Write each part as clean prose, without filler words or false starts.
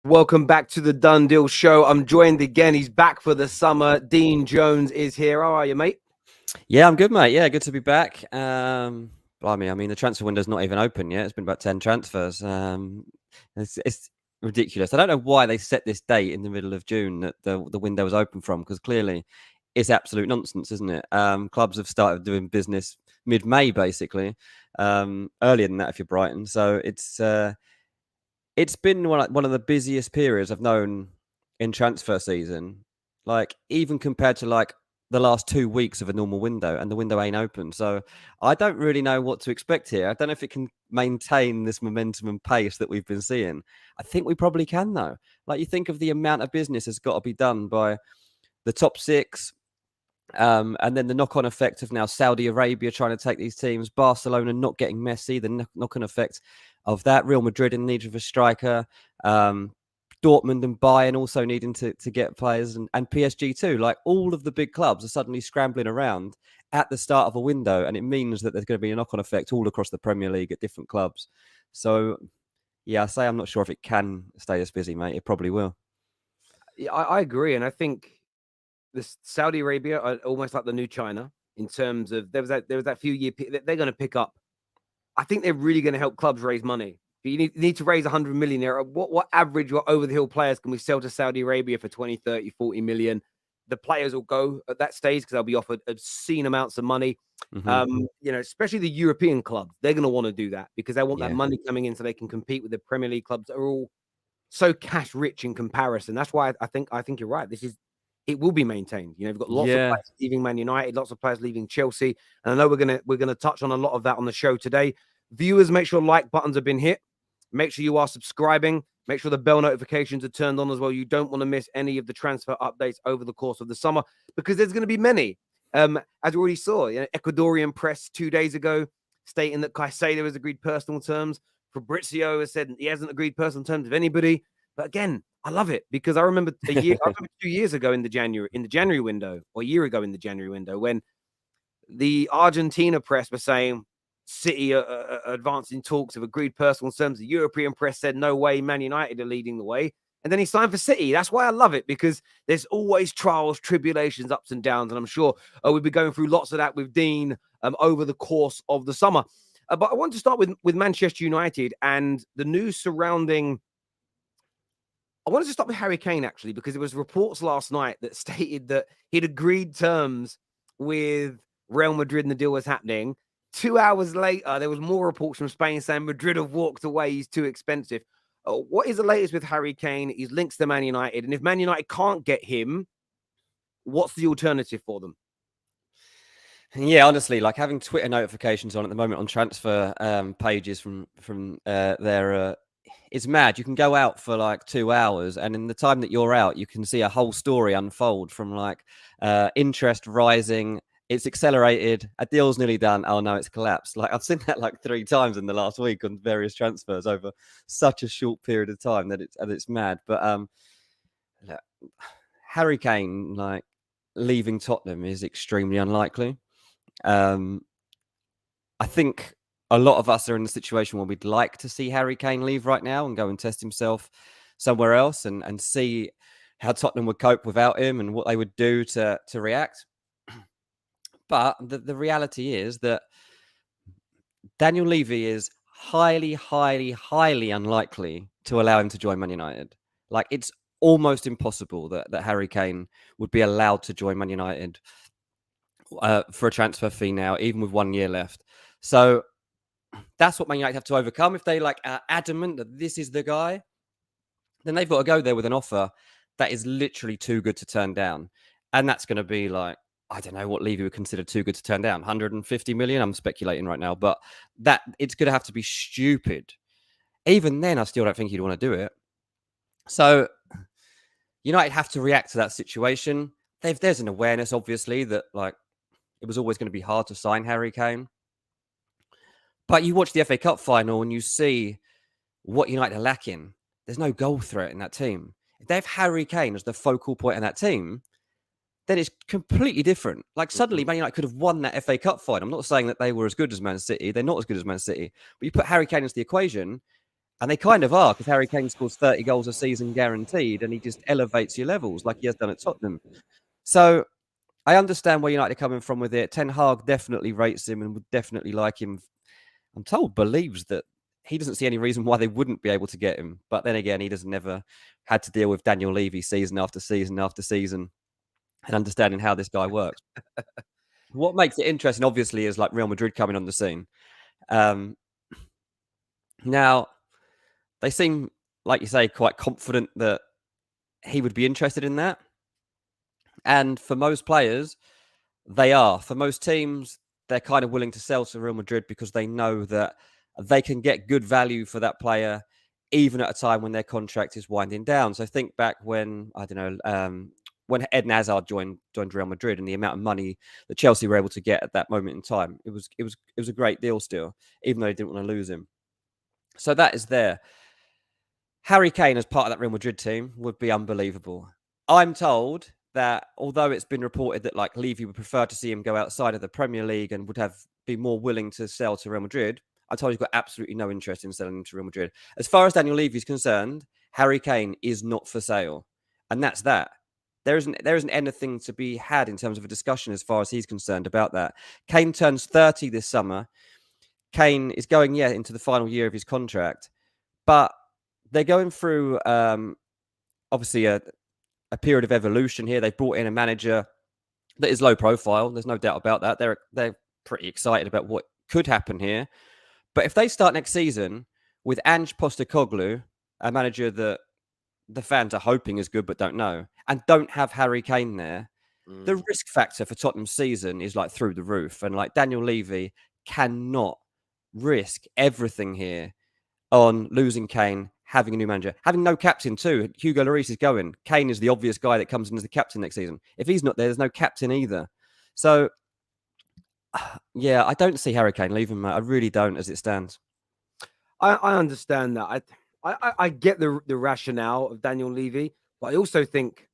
Welcome back to the Done Deal Show. I'm joined again. He's back for the summer. Dean Jones is here. How are you, mate? Yeah, I'm good, mate. Yeah, good to be back. Blimey, I mean, the transfer window's not even open yet. It's been about 10 transfers. It's ridiculous. I don't know why they set this date in the middle of June that the window was open from, because clearly it's absolute nonsense, isn't it? Clubs have started doing business mid-May, basically, earlier than that if you're Brighton. So it's been one of the busiest periods I've known in transfer season. Like, even compared to like the last 2 weeks of a normal window, and the window ain't open. So I don't really know what to expect here. I don't know if it can maintain this momentum and pace that we've been seeing. I think we probably can, though. Like, you think of the amount of business that's got to be done by the top six, and then the knock-on effect of now Saudi Arabia trying to take these teams, Barcelona not getting Messi, the knock-on effect of that, Real Madrid in need of a striker, Dortmund and Bayern also needing to get players, and PSG too. Like, all of the big clubs are suddenly scrambling around at the start of a window, and it means that there's going to be a knock-on effect all across the Premier League at different clubs. So, yeah, I say I'm not sure if it can stay as busy, mate. It probably will. Yeah, I agree. And I think this Saudi Arabia are almost like the new China in terms of there was that few year they're going to pick up. I think they're really going to help clubs raise money. You need to raise 100 million there. What average or over the hill players can we sell to Saudi Arabia for 20, 30, 40 million? The players will go at that stage because they'll be offered obscene amounts of money. Especially the European clubs, they're going to want to do that because they want that money coming in so they can compete with the Premier League clubs that are all so cash rich in comparison. That's why I think you're right. It will be maintained. You know, we've got lots of players leaving Man United, lots of players leaving Chelsea, and I know we're gonna touch on a lot of that on the show today. Viewers, make sure like buttons have been hit. Make sure you are subscribing. Make sure the bell notifications are turned on as well. You don't want to miss any of the transfer updates over the course of the summer because there's going to be many. As we already saw, Ecuadorian press 2 days ago stating that Caicedo has agreed personal terms. Fabrizio has said he hasn't agreed personal terms with anybody. But again, I love it because I remember 2 years ago in the January window, or a year ago in the January window, when the Argentina press were saying City are advancing talks of agreed personal terms. The European press said no way, Man United are leading the way. And then he signed for City. That's why I love it, because there's always trials, tribulations, ups and downs. And I'm sure we'll be going through lots of that with Dean over the course of the summer. But I want to start with Manchester United and the news surrounding. I wanted to start with Harry Kane, actually, because there was reports last night that stated that he'd agreed terms with Real Madrid and the deal was happening. 2 hours later, there was more reports from Spain saying Madrid have walked away. He's too expensive. What is the latest with Harry Kane? He's linked to Man United. And if Man United can't get him, what's the alternative for them? Yeah, honestly, like having Twitter notifications on at the moment on transfer pages from their it's mad. You can go out for like 2 hours, and in the time that you're out, you can see a whole story unfold from like interest rising. It's accelerated. A deal's nearly done. Oh no, it's collapsed. Like, I've seen that like 3 times in the last week on various transfers over such a short period of time that it's mad. But Harry Kane, like, leaving Tottenham is extremely unlikely. I think a lot of us are in a situation where we'd like to see Harry Kane leave right now and go and test himself somewhere else and see how Tottenham would cope without him and what they would do to react. But the reality is that Daniel Levy is highly, highly, highly unlikely to allow him to join Man United. Like, it's almost impossible that Harry Kane would be allowed to join Man United for a transfer fee now, even with 1 year left. So that's what Man United have to overcome. If they like are adamant that this is the guy, then they've got to go there with an offer that is literally too good to turn down. And that's going to be like, I don't know what Levy would consider too good to turn down. 150 million. I'm speculating right now, but that it's going to have to be stupid. Even then, I still don't think he'd want to do it. So United have to react to that situation. There's an awareness, obviously, that like it was always going to be hard to sign Harry Kane. But you watch the FA Cup final and you see what United are lacking. There's no goal threat in that team. If they have Harry Kane as the focal point in that team, then it's completely different. Like, suddenly Man United could have won that FA Cup final. I'm not saying that they were as good as Man City. They're not as good as Man City. But you put Harry Kane into the equation And they kind of are, because Harry Kane scores 30 goals a season guaranteed, and he just elevates your levels like he has done at Tottenham. So I understand where United are coming from with it. Ten Hag definitely rates him and would definitely like him. I'm told believes that he doesn't see any reason why they wouldn't be able to get him. But then again, he doesn't never had to deal with Daniel Levy season after season after season and understanding how this guy works. What makes it interesting, obviously, is like Real Madrid coming on the scene. Now, they seem, like you say, quite confident that he would be interested in that. And for most players, they are. For most teams, they're kind of willing to sell to Real Madrid because they know that they can get good value for that player, even at a time when their contract is winding down. So think back when, I don't know, when Eden Hazard joined Real Madrid, and the amount of money that Chelsea were able to get at that moment in time. It was a great deal still, even though they didn't want to lose him. So that is there. Harry Kane as part of that Real Madrid team would be unbelievable. I'm told that although it's been reported that like Levy would prefer to see him go outside of the Premier League and would be more willing to sell to Real Madrid, I'm told he's got absolutely no interest in selling to Real Madrid. As far as Daniel Levy is concerned, Harry Kane is not for sale. And that's that. There isn't anything to be had in terms of a discussion as far as he's concerned about that. Kane turns 30 this summer. Kane is going, into the final year of his contract. But they're going through, obviously, a period of evolution here. They brought in a manager that is low profile. There's no doubt about that. They're pretty excited about what could happen here. But if they start next season with Ange Postecoglou, a manager that the fans are hoping is good but don't know, and don't have Harry Kane there, the risk factor for Tottenham's season is like through the roof. And like Daniel Levy cannot risk everything here on losing Kane, having a new manager, having no captain too. Hugo Lloris is going. Kane is the obvious guy that comes in as the captain next season. If he's not there, there's no captain either. So, yeah, I don't see Harry Kane leaving, mate. I really don't, as it stands. I understand that. I get the rationale of Daniel Levy, but I also think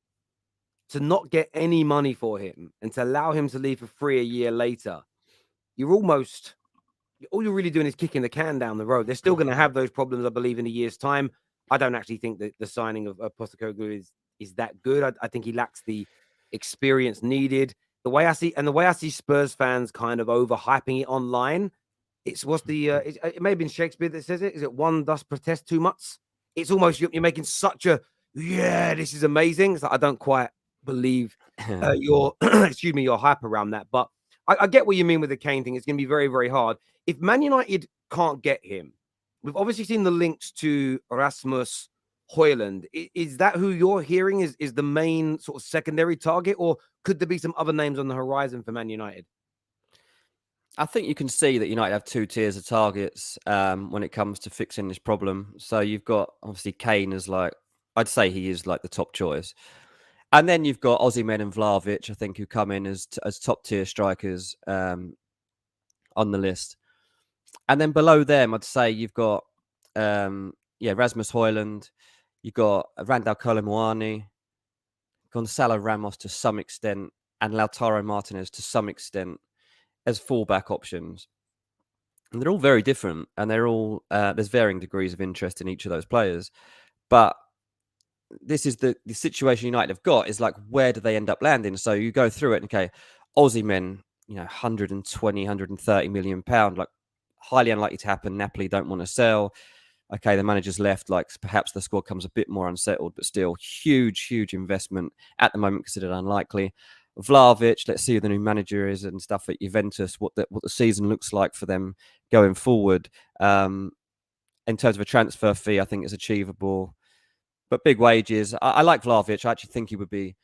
to not get any money for him and to allow him to leave for free a year later, all you're really doing is kicking the can down the road. They're still going to have those problems, I believe, in a year's time. I don't actually think that the signing of Postecoglou is that good. I think he lacks the experience needed. The way I see Spurs fans kind of overhyping it online, it may have been Shakespeare that says it. Is it one does protest too much? It's almost you're making such a this is amazing. So I don't quite believe your your hype around that, but I get what you mean with the Kane thing. It's going to be very, very hard. If Man United can't get him, we've obviously seen the links to Rasmus, Hojlund. Is that who you're hearing is the main sort of secondary target, or could there be some other names on the horizon for Man United? I think you can see that United have two tiers of targets when it comes to fixing this problem. So you've got obviously Kane as I'd say he is like the top choice. And then you've got Osimhen and Vlahovic, I think, who come in as top tier strikers on the list. And then below them, I'd say you've got Rasmus Hojlund, you've got Randall Kolomuani, Gonzalo Ramos to some extent, and Lautaro Martinez to some extent as fallback options. And they're all very different, and they're all there's varying degrees of interest in each of those players. But this is the situation United have got is like, where do they end up landing? So you go through it, okay, Osimhen, 120, 130 million pound, like highly unlikely to happen. Napoli don't want to sell. Okay, the manager's left, like perhaps the squad comes a bit more unsettled, but still huge investment at the moment, considered unlikely. Vlahovic, let's see who the new manager is and stuff at Juventus, what the season looks like for them going forward. In terms of a transfer fee, I think it's achievable. But big wages. I like Vlahovic. I actually think he would be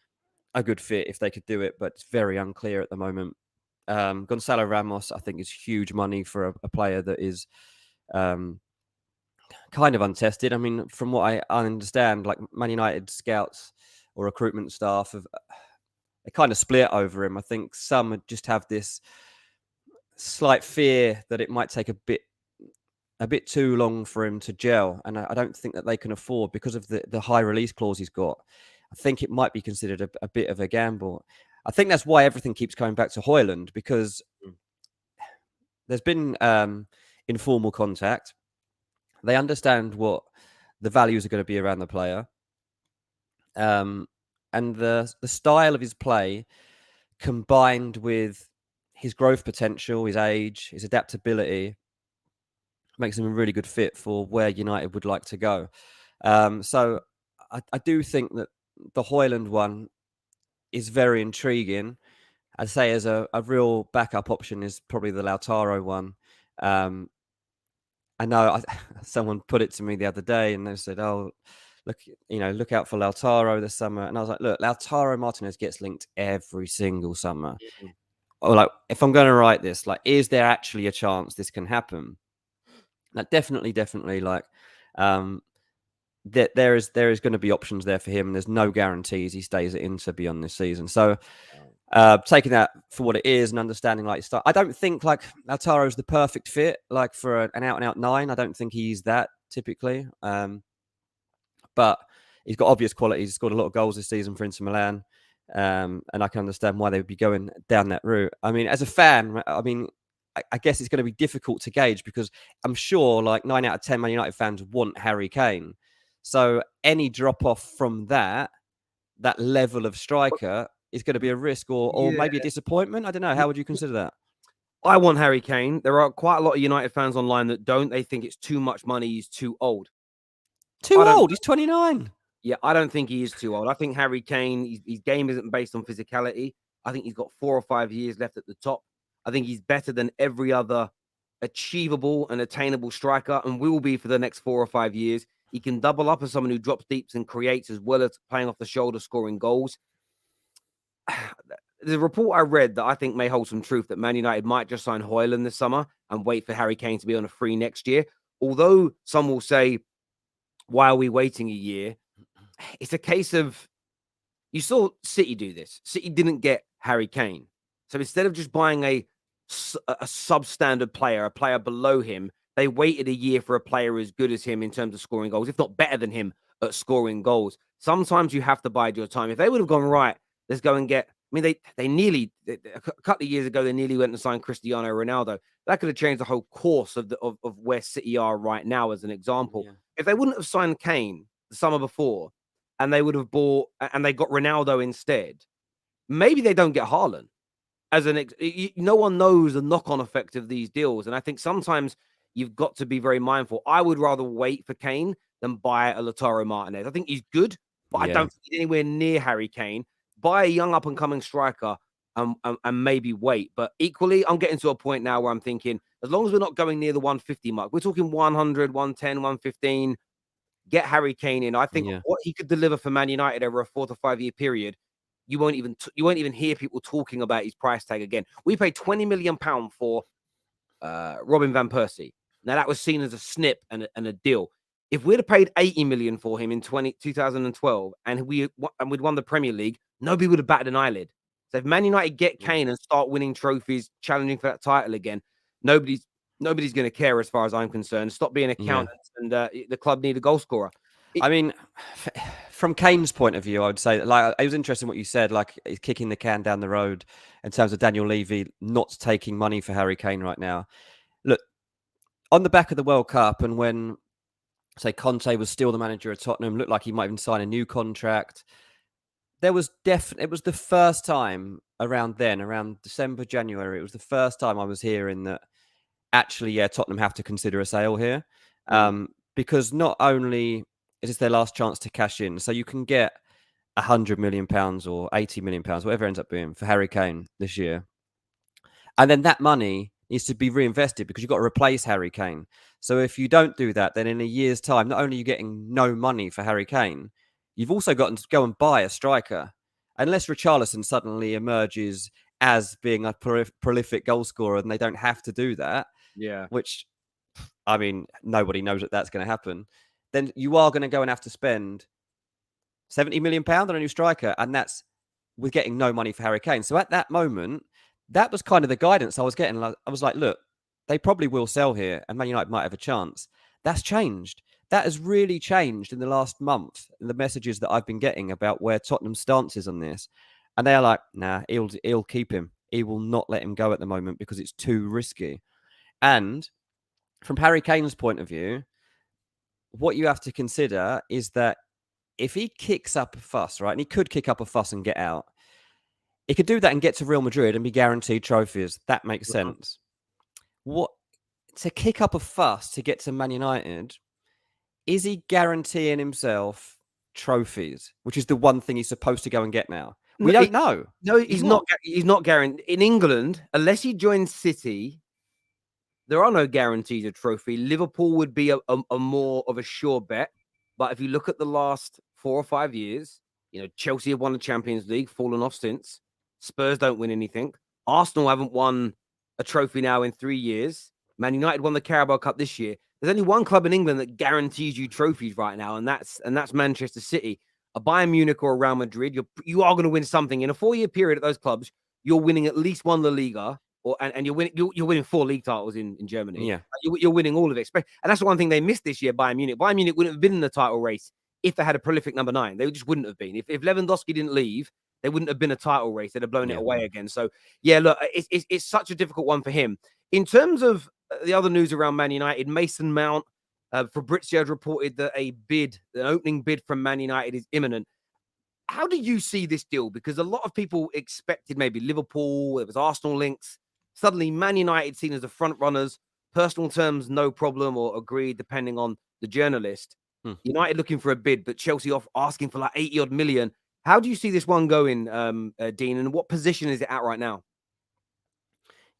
a good fit if they could do it, but it's very unclear at the moment. Gonzalo Ramos, I think, is huge money for a player that is kind of untested. I mean, from what I understand, like Man United scouts or recruitment staff they kind of split over him. I think some just have this slight fear that it might take a bit too long for him to gel, and I don't think that they can afford, because of the high release clause he's got. I think it might be considered a bit of a gamble. I think that's why everything keeps coming back to Hojlund, because there's been informal contact. They understand what the values are going to be around the player, and the style of his play, combined with his growth potential, his age, his adaptability, makes him a really good fit for where United would like to go. So I do think that the Hojlund one is very intriguing. I'd say as a real backup option is probably the Lautaro one. I know someone put it to me the other day and they said, "Oh, look out for Lautaro this summer." And I was like, "Look, Lautaro Martinez gets linked every single summer." Mhm. Or like, if I'm going to write this, like, is there actually a chance this can happen? Like, definitely, like, that there is going to be options there for him, and there's no guarantees he stays at Inter beyond this season. So, taking that for what it is and understanding like stuff, I don't think like Lautaro is the perfect fit like for an out and out 9. I don't think he's that typically, but he's got obvious qualities. He's scored a lot of goals this season for Inter Milan, and I can understand why they would be going down that route. I mean, as a fan, I guess it's going to be difficult to gauge because I'm sure like 9 out of 10 Man United fans want Harry Kane. So any drop off from that level of striker is going to be a risk or Yeah. maybe a disappointment. I don't know. How would you consider that? I want Harry Kane. There are quite a lot of United fans online that don't. They think it's too much money. He's too old. Too I don't. old. He's 29. Yeah, I don't think he is too old. I think Harry Kane, his game isn't based on physicality. I think he's got 4 or 5 years left at the top. I think he's better than every other achievable and attainable striker and will be for the next 4 or 5 years. He can double up as someone who drops deeps and creates as well as playing off the shoulder, scoring goals. There's a report I read that I think may hold some truth that Man United might just sign Hojlund this summer and wait for Harry Kane to be on a free next year. Although some will say, why are we waiting a year? It's a case of you saw City do this. City didn't get Harry Kane. So instead of just buying a substandard player, a player below him, they waited a year for a player as good as him in terms of scoring goals, if not better than him at scoring goals. Sometimes you have to bide your time. If they would have gone, right, let's go and get, I mean, they nearly, a couple of years ago, they nearly went and signed Cristiano Ronaldo. That could have changed the whole course of where City are right now, as an example. Yeah. If they wouldn't have signed Kane the summer before, and they would have bought, and they got Ronaldo instead, maybe they don't get Haaland. No one knows the knock-on effect of these deals, and I think sometimes you've got to be very mindful. I would rather wait for Kane than buy a Lautaro Martinez. I think he's good, but I don't think he's anywhere near Harry Kane. Buy a young up-and-coming striker and maybe wait. But equally, I'm getting to a point now where I'm thinking, as long as we're not going near the 150 mark, we're talking 100, 110, 115. Get Harry Kane in. I think what he could deliver for Man United over a 4 to 5 year period, you won't even hear people talking about his price tag again. We paid £20 million for Robin van Persie. Now that was seen as a snip and a deal. If we'd have paid 80 million for him in 2012 and we'd won the Premier League, nobody would have batted an eyelid. So if Man United get Kane and start winning trophies, challenging for that title again, nobody's going to care as far as I'm concerned. Stop being accountants and the club need a goal scorer. I mean, from Kane's point of view, I would say that, like, it was interesting what you said, like he's kicking the can down the road in terms of Daniel Levy not taking money for Harry Kane right now. Look, on the back of the World Cup and when, say, Conte was still the manager of Tottenham, looked like he might even sign a new contract. It was the first time around December, January, it was the first time I was hearing that actually, Tottenham have to consider a sale here. Because not only is this their last chance to cash in, so you can get £100 million or £80 million, whatever it ends up being, for Harry Kane this year. And then that money needs to be reinvested because you've got to replace Harry Kane. So if you don't do that, then in a year's time, not only are you getting no money for Harry Kane, you've also got to go and buy a striker. Unless Richarlison suddenly emerges as being a prolific goal scorer and they don't have to do that, which, I mean, nobody knows that that's going to happen, then you are going to go and have to spend £70 million on a new striker. And that's with getting no money for Harry Kane. So at that moment, that was kind of the guidance I was getting. I was like, look, they probably will sell here and Man United might have a chance. That's changed. That has really changed in the last month, in the messages that I've been getting about where Tottenham's stance is on this. And they're like, nah, he'll keep him. He will not let him go at the moment because it's too risky. And from Harry Kane's point of view, what you have to consider is that if he kicks up a fuss, right, and he could kick up a fuss and get out, he could do that and get to Real Madrid and be guaranteed trophies. That makes sense. What to kick up a fuss to get to Man United? Is he guaranteeing himself trophies, which is the one thing he's supposed to go and get now? We don't know. No, he's not. He's not guaranteed. In England, unless he joins City, there are no guarantees of trophy. Liverpool would be a more of a sure bet. But if you look at the last 4 or 5 years, Chelsea have won the Champions League, fallen off since. Spurs don't win anything. Arsenal haven't won a trophy now in 3 years. Man United won the Carabao Cup this year. There's only one club in England that guarantees you trophies right now, and that's Manchester City. A Bayern Munich or a Real Madrid, you are going to win something in a 4-year period at those clubs. You're winning at least one La Liga, and you're winning 4 league titles in Germany. Yeah, you're winning all of it. And that's one thing they missed this year. Bayern Munich wouldn't have been in the title race if they had a prolific number 9. They just wouldn't have been. If Lewandowski didn't leave, they wouldn't have been a title race. They'd have blown it away again. So yeah, look, it's such a difficult one for him. In terms of the other news around Man United, Mason Mount. Fabrizio had reported that an opening bid from Man United is imminent. How do you see this deal? Because a lot of people expected maybe Liverpool, there was Arsenal links. Suddenly, Man United seen as the front runners, personal terms, no problem, or agreed, depending on the journalist. United looking for a bid, but Chelsea off asking for like 80 odd million. How do you see this one going, Dean? And what position is it at right now?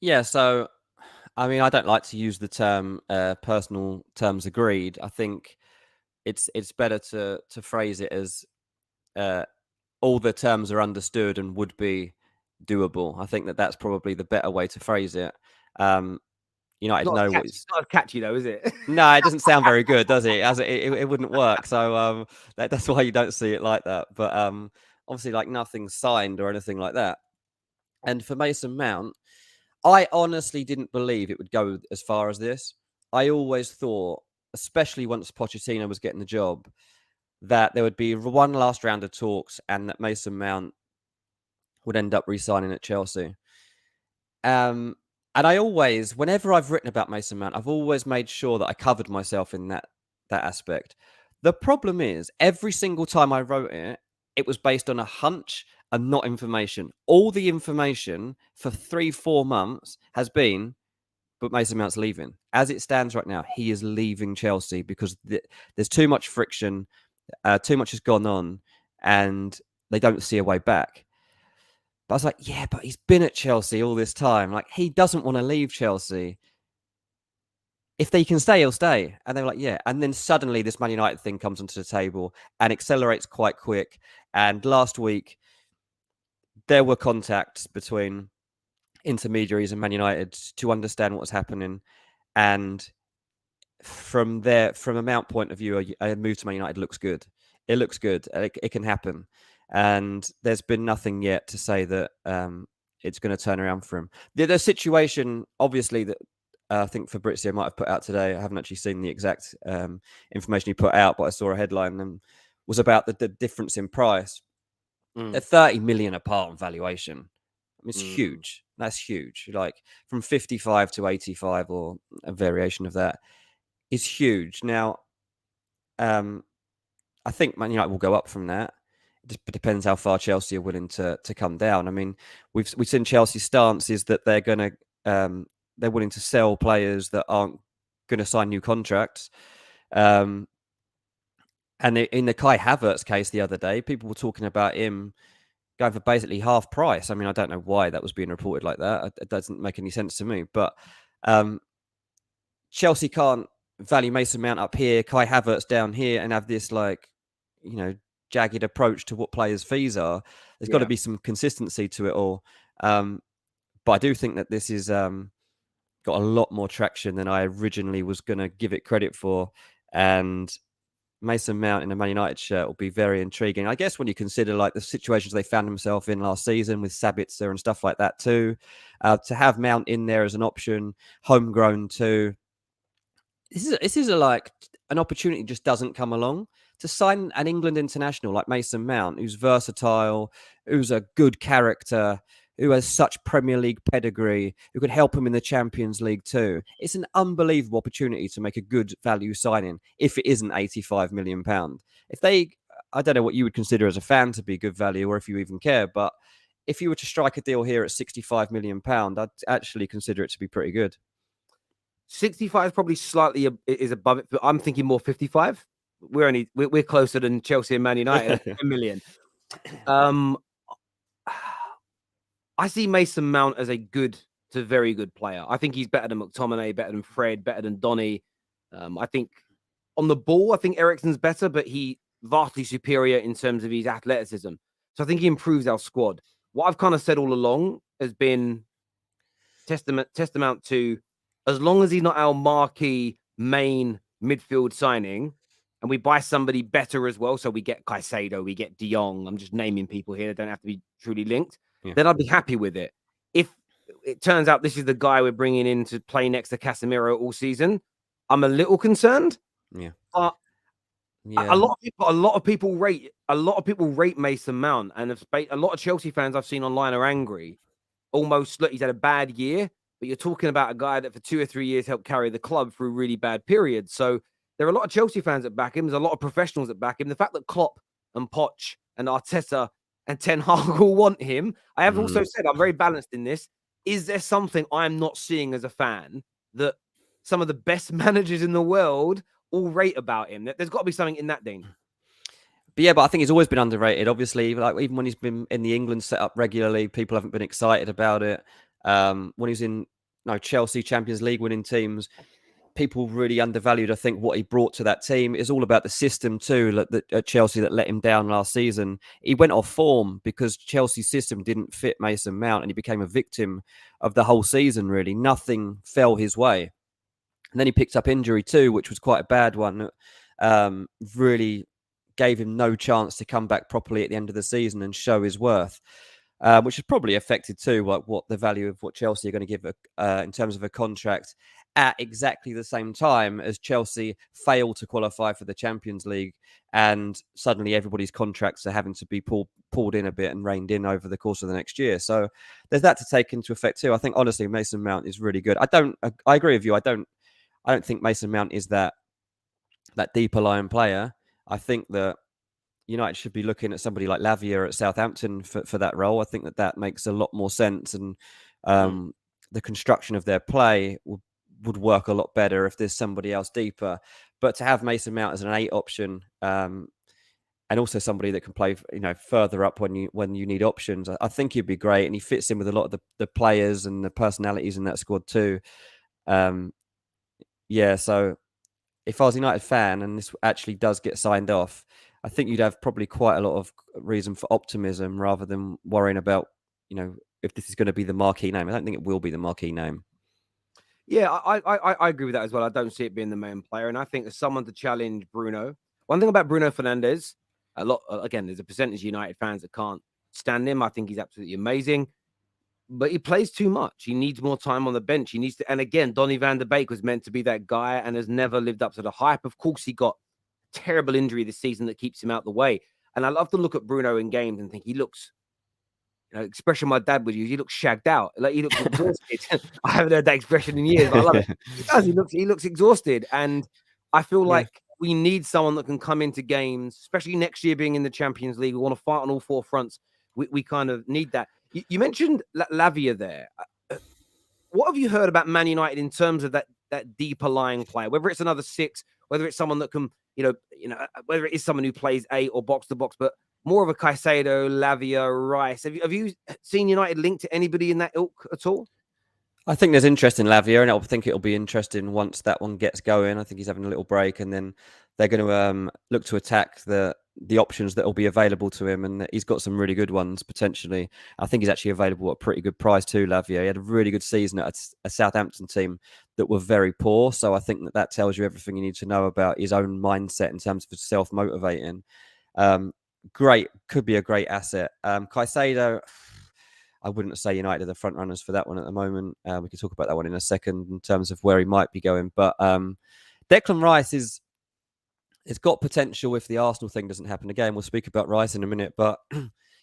Yeah, so I mean, I don't like to use the term personal terms agreed. I think it's better to phrase it as all the terms are understood and would be doable. I think that's probably the better way to phrase it. United know what it's not as catchy though, is it? No, it doesn't sound very good, does it? It wouldn't work. So that's why you don't see it like that. But obviously, like nothing's signed or anything like that. And for Mason Mount, I honestly didn't believe it would go as far as this. I always thought, especially once Pochettino was getting the job, that there would be one last round of talks and that Mason Mount would end up re-signing at Chelsea. And I always, whenever I've written about Mason Mount, I've always made sure that I covered myself in that aspect. The problem is, every single time I wrote it, it was based on a hunch and not information. All the information for 3-4 months has been, but Mason Mount's leaving. As it stands right now, he is leaving Chelsea because there's too much friction, too much has gone on, and they don't see a way back. But I was like, yeah, but he's been at Chelsea all this time. Like, he doesn't want to leave Chelsea. If they can stay, he'll stay. And they were like, yeah. And then suddenly this Man United thing comes onto the table and accelerates quite quick. And last week, there were contacts between intermediaries and Man United to understand what was happening. And from a Mount point of view, a move to Man United looks good. It looks good. It can happen. And there's been nothing yet to say that it's going to turn around for him. The situation, obviously, that I think Fabrizio might have put out today, I haven't actually seen the exact information he put out, but I saw a headline and was about the difference in price. They're 30 million apart on valuation. I mean, it's huge. That's huge. Like from 55 to 85 or a variation of that is huge. Now, I think Man United will go up from that. It depends how far Chelsea are willing to come down. I mean, we've seen Chelsea's stance is that they're going to they're willing to sell players that aren't going to sign new contracts. And in the Kai Havertz case the other day, people were talking about him going for basically half price. I mean, I don't know why that was being reported like that. It doesn't make any sense to me. But Chelsea can't value Mason Mount up here, Kai Havertz down here, and have this jagged approach to what players' fees are. There's got to be some consistency to it all. But I do think that this is got a lot more traction than I originally was going to give it credit for. And Mason Mount in a Man United shirt will be very intriguing. I guess when you consider like the situations they found themselves in last season with Sabitzer and stuff like that too, to have Mount in there as an option, homegrown too. This is like an opportunity just doesn't come along. To sign an England international like Mason Mount, who's versatile, who's a good character, who has such Premier League pedigree, who could help him in the Champions League too. It's an unbelievable opportunity to make a good value signing if it isn't £85 million. If they, I don't know what you would consider as a fan to be good value or if you even care, but if you were to strike a deal here at £65 million, I'd actually consider it to be pretty good. 65 is probably slightly is above it, but I'm thinking more 55. We're closer than Chelsea and Man United at 10 million. I see Mason Mount as a good to very good player. I think he's better than McTominay, better than Fred, better than Donny. I think on the ball, I think Eriksen's better, but he vastly superior in terms of his athleticism. So I think he improves our squad. What I've kind of said all along has been testament to, as long as he's not our marquee main midfield signing, and we buy somebody better as well, so we get Caicedo, we get De Jong, I'm just naming people here that don't have to be truly linked, then I'd be happy with it. If it turns out this is the guy we're bringing in to play next to Casemiro all season, I'm a little concerned. Yeah. But a lot of people rate Mason Mount, and a lot of Chelsea fans I've seen online are angry. Almost, look, he's had a bad year, but you're talking about a guy that for 2 or 3 years helped carry the club through really bad periods. So there are a lot of Chelsea fans that back him. There's a lot of professionals that back him. The fact that Klopp and Poch and Arteta and Ten Hag will want him. I have also said I'm very balanced in this. Is there something I'm not seeing as a fan that some of the best managers in the world all rate about him? There's got to be something in that, Dean. But I think he's always been underrated. Obviously, like even when he's been in the England setup regularly, people haven't been excited about it. When he's in Chelsea Champions League winning teams, people really undervalued, I think, what he brought to that team. It's all about the system too at Chelsea that let him down last season. He went off form because Chelsea's system didn't fit Mason Mount, and he became a victim of the whole season, really. Nothing fell his way. And then he picked up injury too, which was quite a bad one. Really gave him no chance to come back properly at the end of the season and show his worth, which has probably affected too what the value of what Chelsea are going to give in terms of a contract at exactly the same time as Chelsea fail to qualify for the Champions League, and suddenly everybody's contracts are having to be pulled in a bit and reined in over the course of the next year. So there's that to take into effect too. I think honestly Mason Mount is really good. I agree with you. I don't think Mason Mount is that deeper lying player. I think that United should be looking at somebody like Lavia at Southampton for that role. I think that makes a lot more sense, and the construction of their play would work a lot better if there's somebody else deeper. But to have Mason Mount as an 8 option, and also somebody that can play further up when you need options, I think he'd be great, and he fits in with a lot of the players and the personalities in that squad too. So if I was a United fan and this actually does get signed off, I think you'd have probably quite a lot of reason for optimism rather than worrying about, if this is going to be the marquee name. I don't think it will be the marquee name. Yeah, I agree with that as well. I don't see it being the main player. And I think as someone to challenge Bruno, one thing about Bruno Fernandes, there's a percentage of United fans that can't stand him. I think he's absolutely amazing. But he plays too much. He needs more time on the bench. He needs to, and again, Donny van de Beek was meant to be that guy and has never lived up to the hype. Of course, he got a terrible injury this season that keeps him out the way. And I love to look at Bruno in games and think he looks, expression my dad would use, he looks shagged out. Like he looks exhausted. I haven't heard that expression in years, but I love it. He does. He looks exhausted. And I feel like we need someone that can come into games, especially next year being in the Champions League. We want to fight on all 4 fronts. We kind of need that. You mentioned Lavia there. What have you heard about Man United in terms of that deeper lying player? Whether it's another 6, whether it's someone that can, whether it is someone who plays 8 or box to box, but more of a Caicedo, Lavia, Rice. Have you seen United linked to anybody in that ilk at all? I think there's interest in Lavia, and I think it'll be interesting once that one gets going. I think he's having a little break, and then they're going to look to attack the options that will be available to him, and he's got some really good ones potentially. I think he's actually available at a pretty good price too, Lavia. He had a really good season at a Southampton team that were very poor, so I think that tells you everything you need to know about his own mindset in terms of self-motivating. Great, could be a great asset. Caicedo, I wouldn't say United are the front runners for that one at the moment. We can talk about that one in a second in terms of where he might be going. But Declan Rice it's got potential if the Arsenal thing doesn't happen again. We'll speak about Rice in a minute. But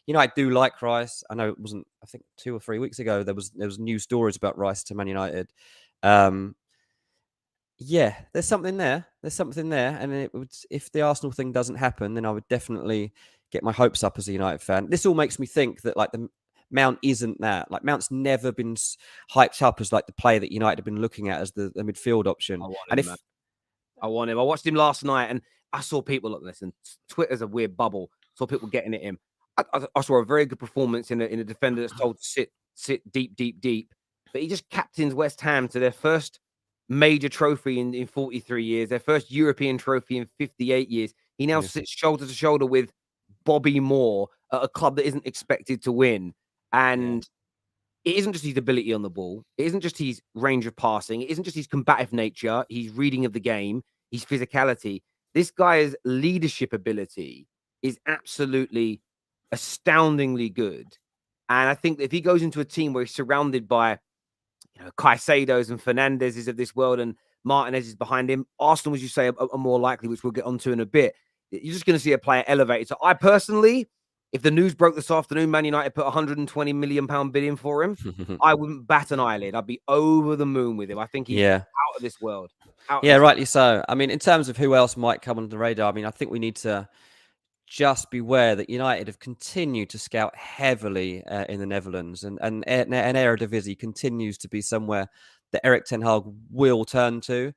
United do like Rice. I know it wasn't. I think 2 or 3 weeks ago there was news stories about Rice to Man United. Yeah, there's something there. There's something there, and it would, if the Arsenal thing doesn't happen, then I would definitely get my hopes up as a United fan. This all makes me think that like the Mount isn't that. Like Mount's never been hyped up as like the player that United have been looking at as the midfield option. I want And him, man. if I want him. I watched him last night, and I saw people look. Listen, Twitter's a weird bubble. Saw people getting at him. I saw a very good performance in a defender that's told to sit deep. But he just captains West Ham to their first major trophy in 43 years, their first European trophy in 58 years. He now sits shoulder to shoulder with Bobby Moore at a club that isn't expected to win. And it isn't just his ability on the ball. It isn't just his range of passing. It isn't just his combative nature, his reading of the game, his physicality. This guy's leadership ability is absolutely astoundingly good. And I think that if he goes into a team where he's surrounded by Caicedos and Fernandez's of this world and Martinez is behind him, Arsenal, as you say, are more likely, which we'll get onto in a bit. You're just going to see a player elevated. So I personally, if the news broke this afternoon, Man United put £120 million bid in for him, I wouldn't bat an eyelid. I'd be over the moon with him. I think he's out of this world. Rightly so. I mean, in terms of who else might come under the radar, I mean, I think we need to just beware that United have continued to scout heavily in the Netherlands, and Eredivisie continues to be somewhere that Erik ten Hag will turn to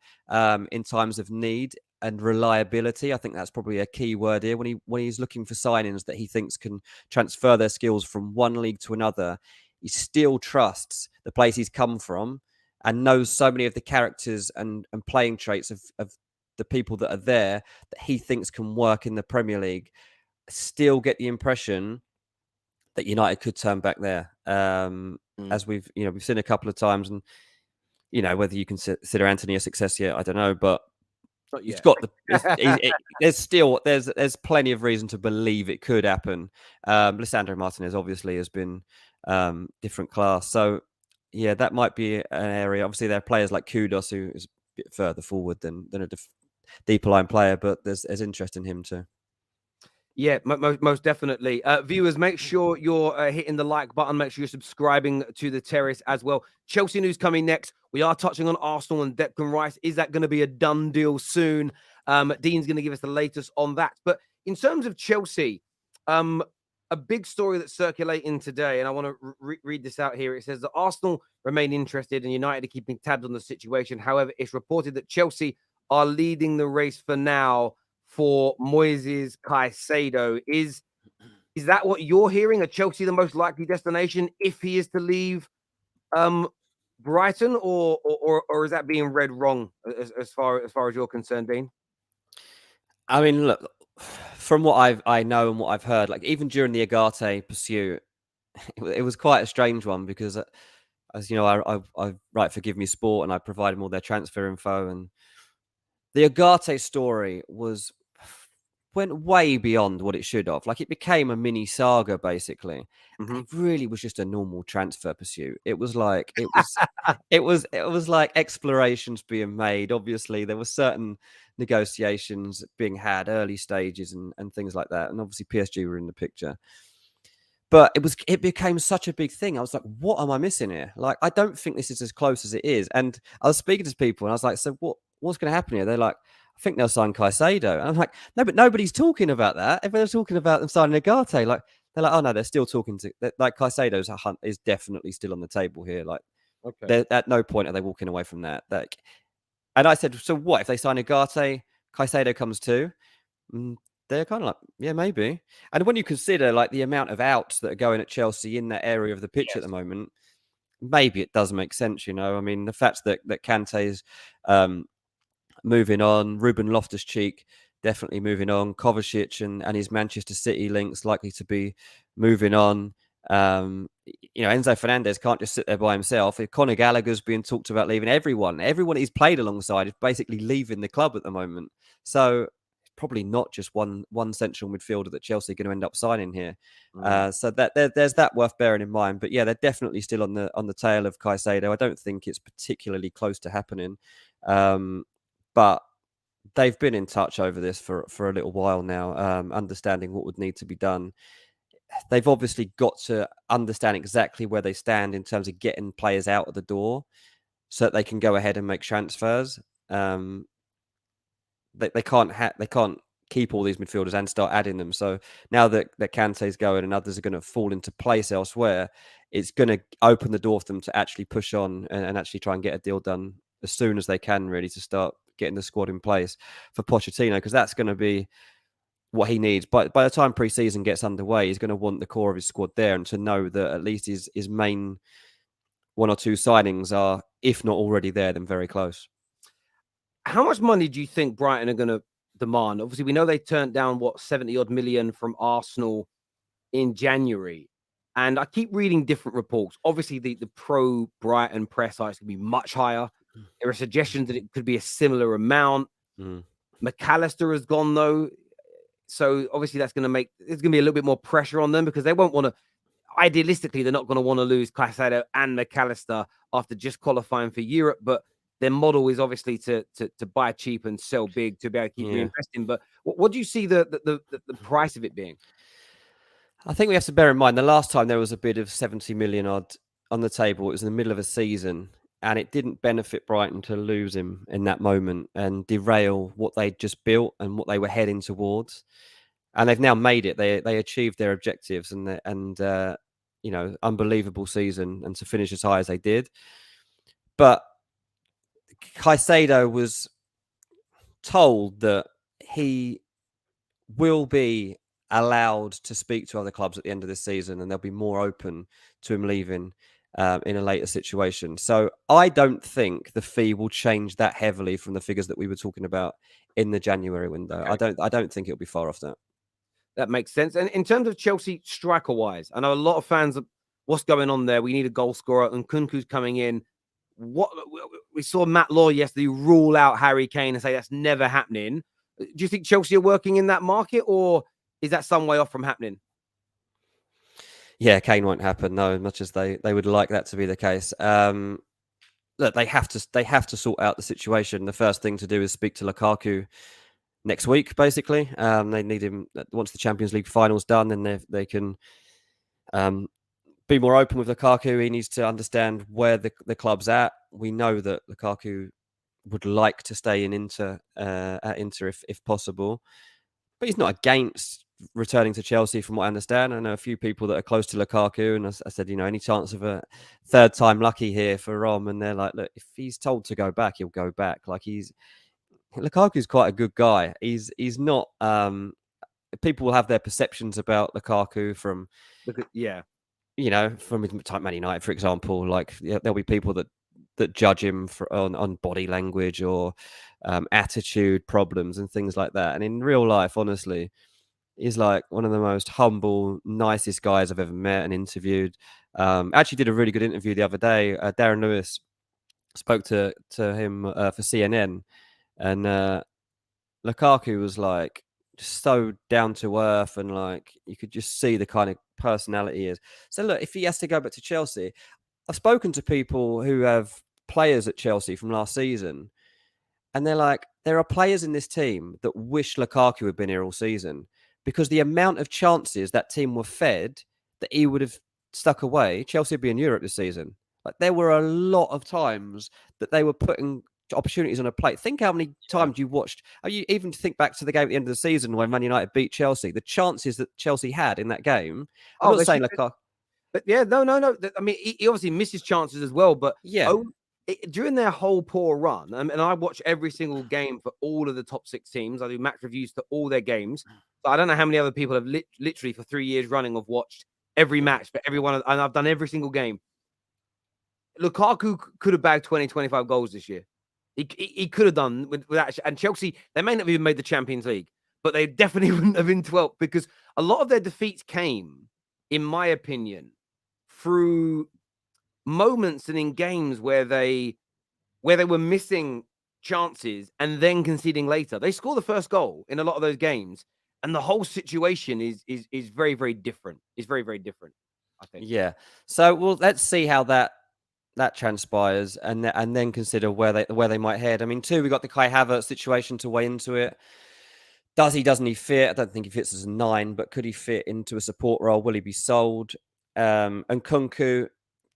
in times of need and reliability. I think that's probably a key word here when he's looking for signings that he thinks can transfer their skills from one league to another. He still trusts the place he's come from and knows so many of the characters and playing traits of the people that are there that he thinks can work in the Premier League. Still get the impression that United could turn back there, as we've seen a couple of times, and whether you consider Anthony a success yet, I don't know, but he's got there's plenty of reason to believe it could happen. Lisandro Martinez obviously has been different class, so yeah, that might be an area. Obviously, there are players like Kudos who is a bit further forward than a deeper line player, but there's interest in him too. Yeah, most definitely. Viewers, make sure you're hitting the like button. Make sure you're subscribing to the Terrace as well. Chelsea news coming next. We are touching on Arsenal and Declan Rice. Is that going to be a done deal soon? Dean's going to give us the latest on that. But in terms of Chelsea, a big story that's circulating today, and I want to read this out here. It says that Arsenal remain interested and United are keeping tabs on the situation. However, it's reported that Chelsea are leading the race for now for Moises Caicedo. Is that what you're hearing? Are Chelsea the most likely destination if he is to leave Brighton, or is that being read wrong as far as you're concerned, Dean? I mean, look, from what I know and what I've heard, like even during the Agate pursuit, it was quite a strange one because, as you know, I write for Give Me Sport and I provide them all their transfer info, and the Agate story went way beyond what it should have. Like it became a mini saga basically. And it really was just a normal transfer pursuit. It was like it was like explorations being made. Obviously, there were certain negotiations being had, early stages and things like that. And obviously PSG were in the picture. But it became such a big thing. I was like, what am I missing here? Like, I don't think this is as close as it is. And I was speaking to people and I was like, so what's going to happen here? They're like, I think they'll sign Caicedo. And I'm like, no, but nobody's talking about that. Everyone's talking about them signing Agate. Like, they're like, oh no, they're still talking to, like Caicedo's is definitely still on the table here. Like, okay, at no point are they walking away from that. Like, and I said, so what if they sign Agate, Caicedo comes too? They're kind of like, yeah, maybe. And when you consider like the amount of outs that are going at Chelsea in that area of the pitch at the moment, maybe it does make sense. I mean, the fact that Kante is moving on, Ruben Loftus-Cheek definitely moving on, Kovacic and his Manchester City links likely to be moving on. Enzo Fernandez can't just sit there by himself. If Conor Gallagher's being talked about leaving, everyone he's played alongside is basically leaving the club at the moment. So probably not just one central midfielder that Chelsea are going to end up signing here. So that there's that worth bearing in mind. But yeah, they're definitely still on the tail of Caicedo. I don't think it's particularly close to happening. But they've been in touch over this for a little while now, understanding what would need to be done. they've obviously got to understand exactly where they stand in terms of getting players out of the door, so that they can go ahead and make transfers. They can't keep all these midfielders and start adding them. So now that Kante's going and others are going to fall into place elsewhere, it's going to open the door for them to actually push on and actually try and get a deal done as soon as they can, really, to start getting the squad in place for Pochettino, because that's going to be what he needs. But by the time pre-season gets underway, he's going to want the core of his squad there, and to know that at least his main one or two signings are, if not already there, then very close. How much money do you think Brighton are going to demand? Obviously, we know they turned down 70 odd million from Arsenal in January. And I keep reading different reports. Obviously, the pro Brighton press sites can be much higher. There are suggestions that it could be a similar amount. Mac-Allister has gone, though. So obviously there's going to be a little bit more pressure on them, because they won't want to, idealistically, they're not going to want to lose Caicedo and Mac-Allister after just qualifying for Europe. But their model is obviously to buy cheap and sell big to be able to keep reinvesting. But what do you see the price of it being? I think we have to bear in mind the last time there was a bid of 70 million odd on the table, it was in the middle of a season, and it didn't benefit Brighton to lose him in that moment and derail what they'd just built and what they were heading towards. And they've now made it. They achieved their objectives and unbelievable season, and to finish as high as they did. But Caicedo was told that he will be allowed to speak to other clubs at the end of this season, and they'll be more open to him leaving in a later situation. So I don't think the fee will change that heavily from the figures that we were talking about in the January window. Okay. I don't think it'll be far off that. That makes sense. And in terms of Chelsea striker-wise, I know a lot of fans of what's going on there. We need a goal scorer, and Kunku's coming in. What we saw Matt Law yesterday rule out Harry Kane and say that's never happening. Do you think Chelsea are working in that market, or is that some way off from happening? Yeah, Kane won't happen, no, as much as they would like that to be the case. Look, they have to sort out the situation. The first thing to do is speak to Lukaku next week, basically. They need him once the Champions League final's done, then they can be more open with Lukaku. He needs to understand where the club's at. We know that Lukaku would like to stay in Inter if possible, but he's not against returning to Chelsea, from what I understand. I know a few people that are close to Lukaku, and I said, any chance of a third time lucky here for Rom? And they're like, look, if he's told to go back, he'll go back. Like, Lukaku's quite a good guy. He's not. People will have their perceptions about Lukaku from from his time at Man United, for example. Like, there'll be people that judge him on body language or attitude problems and things like that. And in real life, honestly, he's like one of the most humble, nicest guys I've ever met and interviewed. Actually did a really good interview the other day. Darren Lewis spoke to him for CNN, and Lukaku was like just so down to earth, and like you could just see the kind of personality he is. So look, if he has to go back to Chelsea, I've spoken to people who have players at Chelsea from last season, and they're like, there are players in this team that wish Lukaku had been here all season, because the amount of chances that team were fed that he would have stuck away, Chelsea would be in Europe this season. Like, there were a lot of times that they were putting opportunities on a plate. Think how many times you watched. You even think back to the game at the end of the season when Man United beat Chelsea. The chances that Chelsea had in that game. I'm not saying Lukaku. But yeah, no. I mean, he obviously misses chances as well. But yeah, during their whole poor run, and I watch every single game for all of the top 6 teams. I do match reviews to all their games. So I don't know how many other people have literally for 3 years running have watched every match for everyone, and I've done every single game. Lukaku could have bagged 20, 25 goals this year. He could have done with that. And Chelsea, they may not have even made the Champions League, but they definitely wouldn't have been 12th, because a lot of their defeats came, in my opinion, through moments and in games where they were missing chances and then conceding later. They score the first goal in a lot of those games, and the whole situation is very, very different. It's very, very different, I think. Yeah. So, well, let's see how that transpires, and then consider where they might head. I mean, we got the Kai Havertz situation to weigh into it. Doesn't he fit? I don't think he fits as a 9, but could he fit into a support role? Will he be sold? And Nkunku,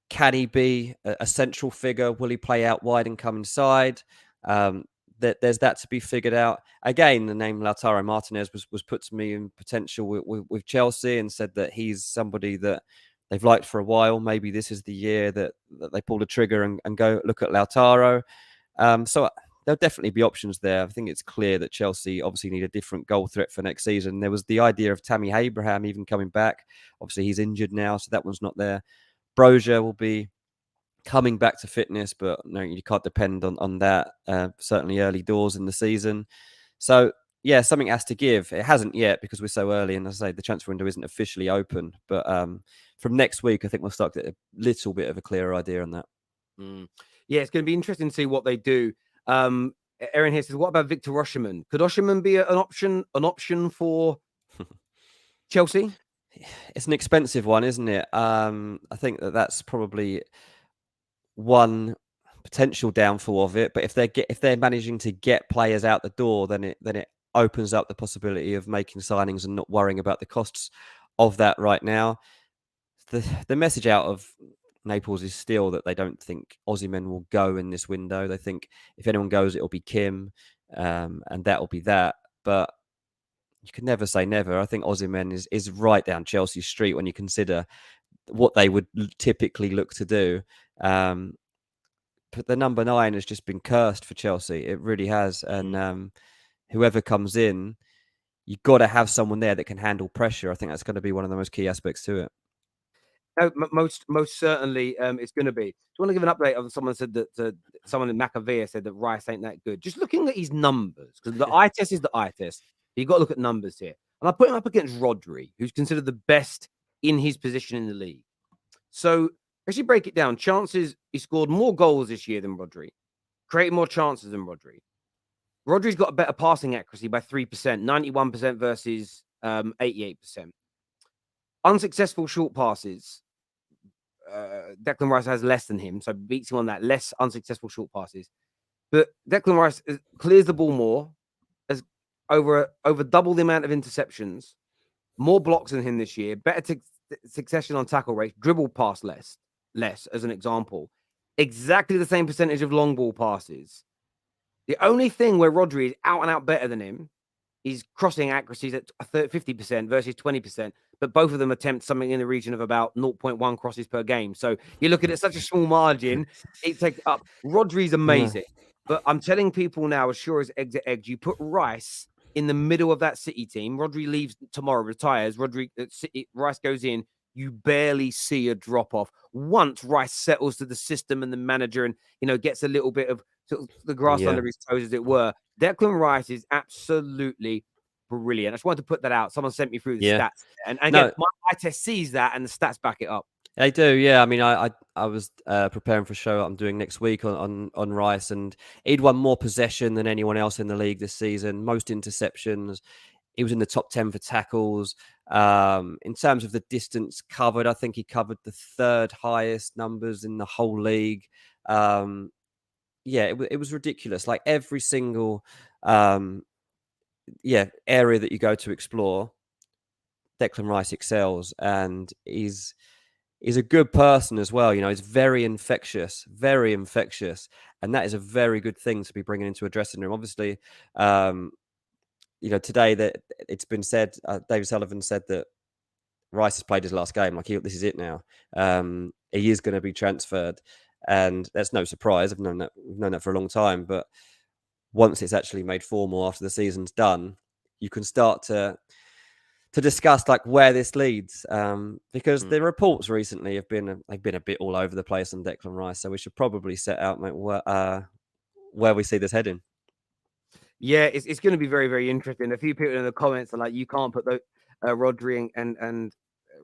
can he be a central figure? Will he play out wide and come inside? There's that to be figured out. Again, the name Lautaro Martinez was put to me in potential with Chelsea, and said that he's somebody that they've liked for a while. Maybe this is the year that they pull the trigger and go look at Lautaro. So there'll definitely be options there. I think it's clear that Chelsea obviously need a different goal threat for next season. There was the idea of Tammy Abraham even coming back. Obviously, he's injured now, so that one's not there. Brozier will be coming back to fitness, but no, you can't depend on that. Certainly early doors in the season. So yeah, something has to give. It hasn't yet because we're so early, and as I say, the transfer window isn't officially open. But from next week, I think we'll start to get a little bit of a clearer idea on that. Yeah, it's going to be interesting to see what they do. Aaron here says, "What about Victor Osimhen? Could Osimhen be an option for Chelsea?" It's an expensive one, isn't it? I think that's probably one potential downfall of it. But if they're managing to get players out the door, then it opens up the possibility of making signings and not worrying about the costs of that right now. The message out of Naples is still that they don't think Osimhen will go in this window. They think if anyone goes, it'll be Kim, and that'll be that. But you can never say never. I think Osimhen is right down Chelsea street when you consider what they would typically look to do. But the number 9 has just been cursed for Chelsea. It really has. And whoever comes in, you've got to have someone there that can handle pressure. I think that's going to be one of the most key aspects to it. No, most certainly, it's going to be. Do you want to give an update on someone said that someone in Mac-Allister said that Rice ain't that good? Just looking at his numbers, because the eye test is the eye test. You've got to look at numbers here. And I put him up against Rodri, who's considered the best in his position in the league. So actually break it down. Chances, he scored more goals this year than Rodri, created more chances than Rodri. Rodri's got a better passing accuracy by 3%, 91% versus 88%. Unsuccessful short passes. Declan Rice has less than him, so beats him on that. Less unsuccessful short passes. But Declan Rice clears the ball more, has over double the amount of interceptions, more blocks than him this year, better succession on tackle rates, dribble pass less as an example. Exactly the same percentage of long ball passes. The only thing where Rodri is out and out better than him is crossing accuracies at 50% versus 20%, but both of them attempt something in the region of about 0.1 crosses per game. So you look at it, such a small margin, it takes up. Rodri's amazing, but I'm telling people now, as sure as eggs are eggs, you put Rice in the middle of that City team. Rodri leaves tomorrow, retires. Rice goes in. You barely see a drop off once Rice settles to the system and the manager, and gets a little bit of the grass under his toes, as it were. Declan Rice is absolutely brilliant. I just wanted to put that out. Someone sent me through the stats, and again, my eye test sees that, and the stats back it up. They do, yeah. I mean, I was preparing for a show I'm doing next week on Rice, and he'd won more possession than anyone else in the league this season. Most interceptions. He was in the top 10 for tackles. In terms of the distance covered, I think he covered the 3rd highest numbers in the whole league. It was ridiculous. Like every single area that you go to explore, Declan Rice excels, and he's a good person as well. He's very infectious, and that is a very good thing to be bringing into a dressing room. Obviously, today that it's been said, David Sullivan said that Rice has played his last game. Like this is it now. He is going to be transferred, and that's no surprise. We've known that for a long time. But once it's actually made formal after the season's done, you can start to discuss like where this leads, because the reports recently have been a bit all over the place on Declan Rice. So we should probably set out where we see this heading. Yeah, it's going to be very, very interesting. A few people in the comments are like, you can't put Rodri and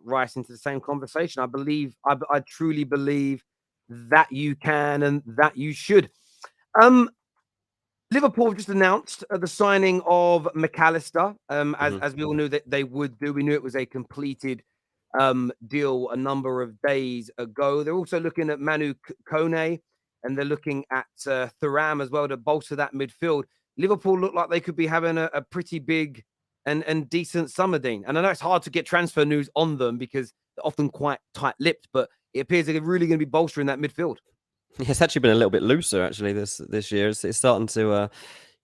Rice into the same conversation. I truly believe that you can and that you should. Liverpool have just announced the signing of Mac-Allister, as we all knew that they would do. We knew it was a completed deal a number of days ago. They're also looking at Manu Kone, and they're looking at Thuram as well to bolster that midfield. Liverpool look like they could be having a pretty big and decent summer, Dean. And I know it's hard to get transfer news on them because they're often quite tight-lipped, but it appears they're really going to be bolstering that midfield. Yeah, it's actually been a little bit looser actually this year. It's starting to,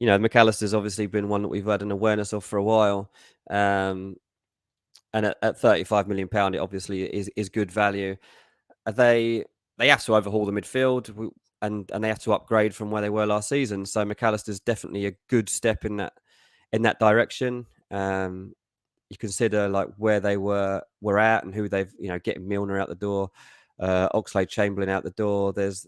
Mac-Allister's obviously been one that we've had an awareness of for a while, and at £35 million, it obviously is good value. They have to overhaul the midfield, and they have to upgrade from where they were last season. So Mac-Allister's definitely a good step in that direction. You consider like where they were at and who they've getting Milner out the door, Oxlade-Chamberlain out the door. There's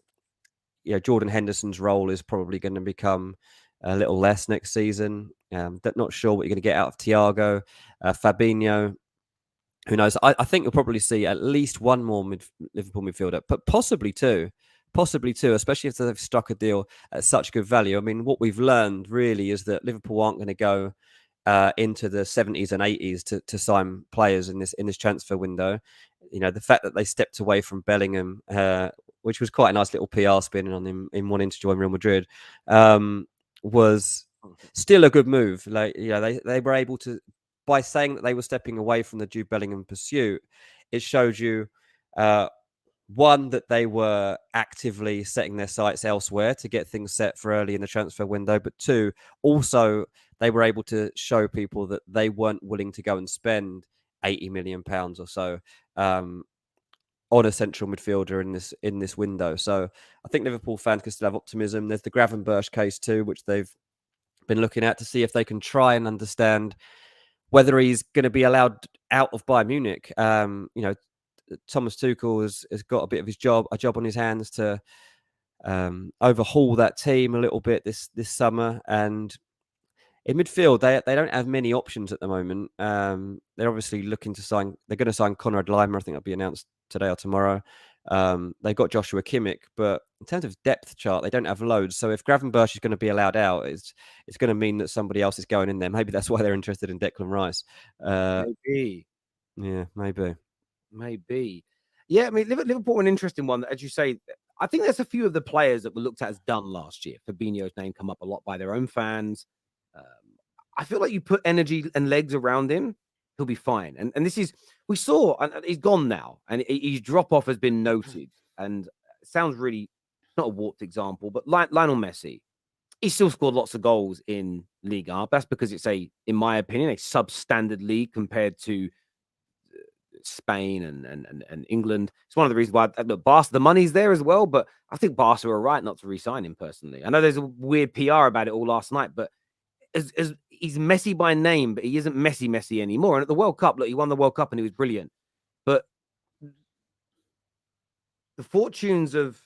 Jordan Henderson's role is probably going to become a little less next season. Not sure what you're going to get out of Thiago, Fabinho. Who knows? I think you'll probably see at least one more Liverpool midfielder, but possibly two, especially if they've struck a deal at such good value. I mean, what we've learned really is that Liverpool aren't going to go into the 70s and 80s to sign players in this transfer window. The fact that they stepped away from Bellingham, which was quite a nice little PR spin on him in wanting to join Real Madrid, was still a good move. Like, they were able to, by saying that they were stepping away from the Jude Bellingham pursuit, it showed you, one, that they were actively setting their sights elsewhere to get things set for early in the transfer window, but two, also they were able to show people that they weren't willing to go and spend £80 million or so on a central midfielder in this window. So I think Liverpool fans can still have optimism. There's the Gravenberch case too, which they've been looking at to see if they can try and understand whether he's going to be allowed out of Bayern Munich. Thomas Tuchel has got a bit of a job on his hands to overhaul that team a little bit this summer. And in midfield, they don't have many options at the moment. They're obviously looking to sign. They're going to sign Konrad Laimer. I think that'll be announced today or tomorrow. They've got Joshua Kimmich, but in terms of depth chart, they don't have loads. So if Gravenberch is going to be allowed out, it's going to mean that somebody else is going in there. Maybe that's why they're interested in Declan Rice. Maybe. Yeah, maybe. Yeah, I mean, Liverpool, an interesting one. As you say, I think there's a few of the players that were looked at as done last year. Fabinho's name come up a lot by their own fans. I feel like you put energy and legs around him, he'll be fine. And this is, we saw, and he's gone now, and his drop off has been noted. And it sounds really, not a warped example, but Lionel Messi, he still scored lots of goals in Liga. That's because it's in my opinion, a substandard league compared to Spain and England. It's one of the reasons why Barca, the money's there as well, but I think Barca are right not to re-sign him personally. I know there's a weird PR about it all last night, but as he's Messi by name, but he isn't Messi anymore. And at the World Cup, look, he won the World Cup and he was brilliant. But the fortunes of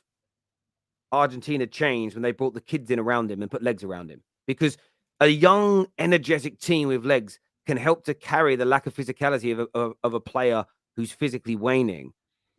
Argentina changed when they brought the kids in around him and put legs around him, because a young, energetic team with legs can help to carry the lack of physicality of a player who's physically waning.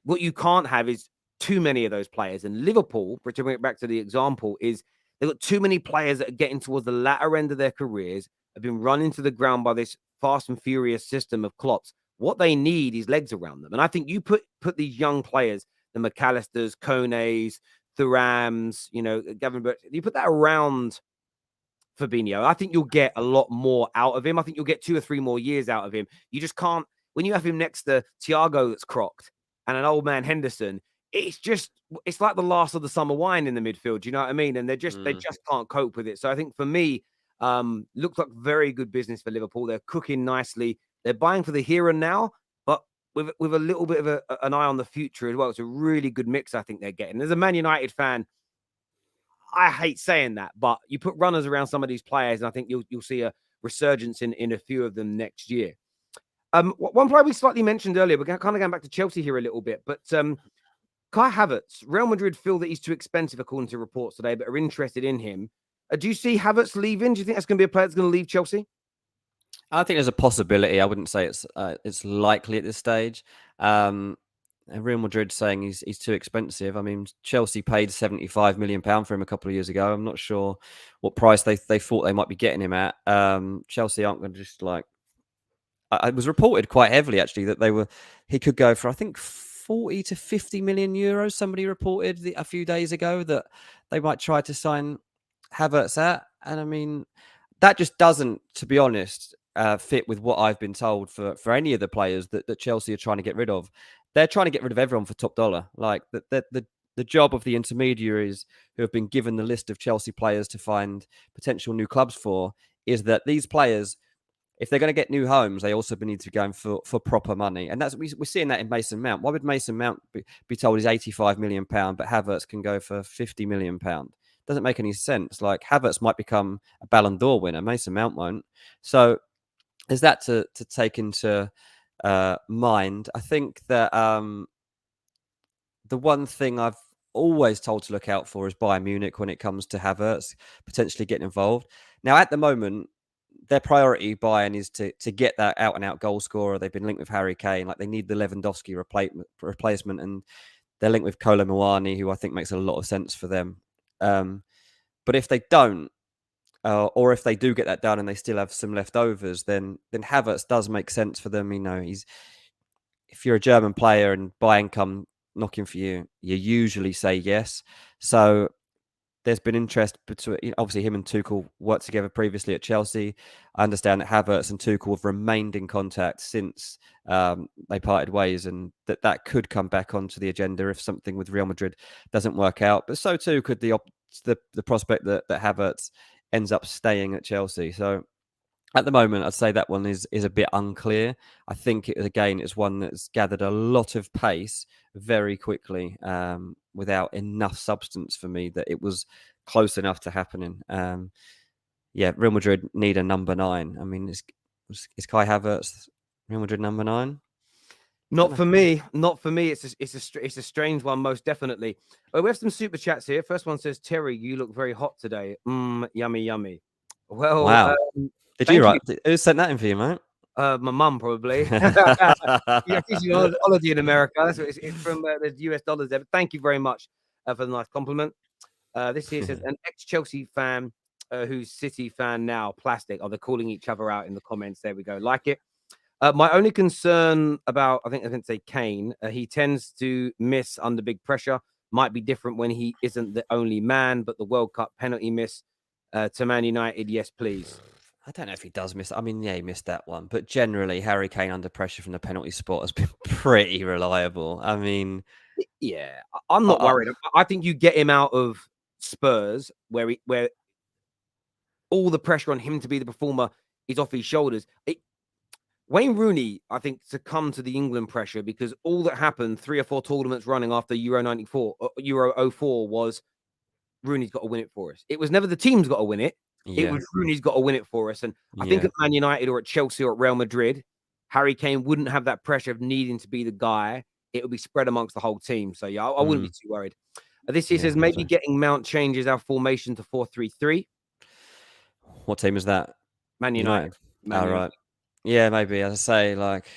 What you can't have is too many of those players. And Liverpool, to bring it back to the example, is they've got too many players that are getting towards the latter end of their careers, have been run into the ground by this fast and furious system of Klopp's. What they need is legs around them. And I think you put these young players, the Mac-Allisters, Kones, Thurams, Gravenberch, you put that around Fabinho, I think you'll get a lot more out of him. I think you'll get 2 or 3 more years out of him. You just can't, when you have him next to Thiago that's crocked and an old man Henderson, it's like the last of the summer wine in the midfield. Do you know what I mean? And they just can't cope with it. So I think for me, looks like very good business for Liverpool. They're cooking nicely. They're buying for the here and now, but with a little bit of an eye on the future as well. It's a really good mix I think they're getting. As a Man United fan, I hate saying that, but you put runners around some of these players, and I think you'll see a resurgence in a few of them next year. One player we slightly mentioned earlier, we're kind of going back to Chelsea here a little bit, but Kai Havertz, Real Madrid feel that he's too expensive according to reports today, but are interested in him. Do you see Havertz leaving? Do you think that's going to be a player that's going to leave Chelsea? I think there's a possibility. I wouldn't say it's likely at this stage. Real Madrid saying he's too expensive. I mean, Chelsea paid £75 million for him a couple of years ago. I'm not sure what price they thought they might be getting him at. Chelsea aren't going to just like. It was reported quite heavily actually that he could go for, I think, 40 to 50 million euros. Somebody reported a few days ago that they might try to sign Havertz at. And I mean, that just doesn't, to be honest, fit with what I've been told for any of the players that Chelsea are trying to get rid of. They're trying to get rid of everyone for top dollar. Like the job of the intermediaries who have been given the list of Chelsea players to find potential new clubs for is that these players, if they're going to get new homes, they also need to be going for proper money. And we're seeing that in Mason Mount. Why would Mason Mount be told he's £85 million, but Havertz can go for £50 million? Doesn't make any sense. Like Havertz might become a Ballon d'Or winner, Mason Mount won't. So there's that to take into mind. I think that the one thing I've always told to look out for is Bayern Munich when it comes to Havertz potentially getting involved. Now, at the moment, their priority, Bayern, is to get that out-and-out goal scorer. They've been linked with Harry Kane. Like they need the Lewandowski replacement, and they're linked with Kolo Muani, who I think makes a lot of sense for them. But if they don't, or if they do get that done and they still have some leftovers, then Havertz does make sense for them. You know, if you're a German player and Bayern come knocking for you, you usually say yes. So there's been interest between, obviously him and Tuchel worked together previously at Chelsea. I understand that Havertz and Tuchel have remained in contact since they parted ways, and that could come back onto the agenda if something with Real Madrid doesn't work out. But so too could the prospect that Havertz ends up staying at Chelsea. So at the moment, I'd say that one is a bit unclear. I think it's one that's gathered a lot of pace very quickly without enough substance for me that it was close enough to happening. Real Madrid need a number 9. I mean, is Kai Havertz Real Madrid number 9? Not for me. Not for me. It's a strange one, most definitely. Oh, we have some super chats here. First one says, Terry, you look very hot today. Yummy, yummy. Well, wow. Did you write? Who sent that in for you, mate? My mum, probably. Yeah, she's on holiday in America. That's what it's from the US dollars there. But thank you very much for the nice compliment. This here says, an ex-Chelsea fan who's City fan now, plastic. Oh, they're calling each other out in the comments. There we go. Like it. My only concern about, I think I can say Kane, he tends to miss under big pressure. Might be different when he isn't the only man, but the World Cup penalty miss to Man United, yes, please. I don't know if he does miss. I mean, yeah, he missed that one. But generally, Harry Kane under pressure from the penalty spot has been pretty reliable. I mean, yeah, I'm not worried. I think you get him out of Spurs, where all the pressure on him to be the performer is off his shoulders. Wayne Rooney, I think, succumbed to the England pressure because all that happened 3 or 4 tournaments running after Euro 94, Euro 04 was Rooney's got to win it for us. It was never the team's got to win it. yeah. It was Rooney's got to win it for us. And I think at Man United or at Chelsea or at Real Madrid, Harry Kane wouldn't have that pressure of needing to be the guy. It would be spread amongst the whole team. So, yeah, I wouldn't be too worried. This here says maybe getting Mount changes our formation to 4-3-3. What team is that? Man United. Right. Yeah, maybe. As I say, like,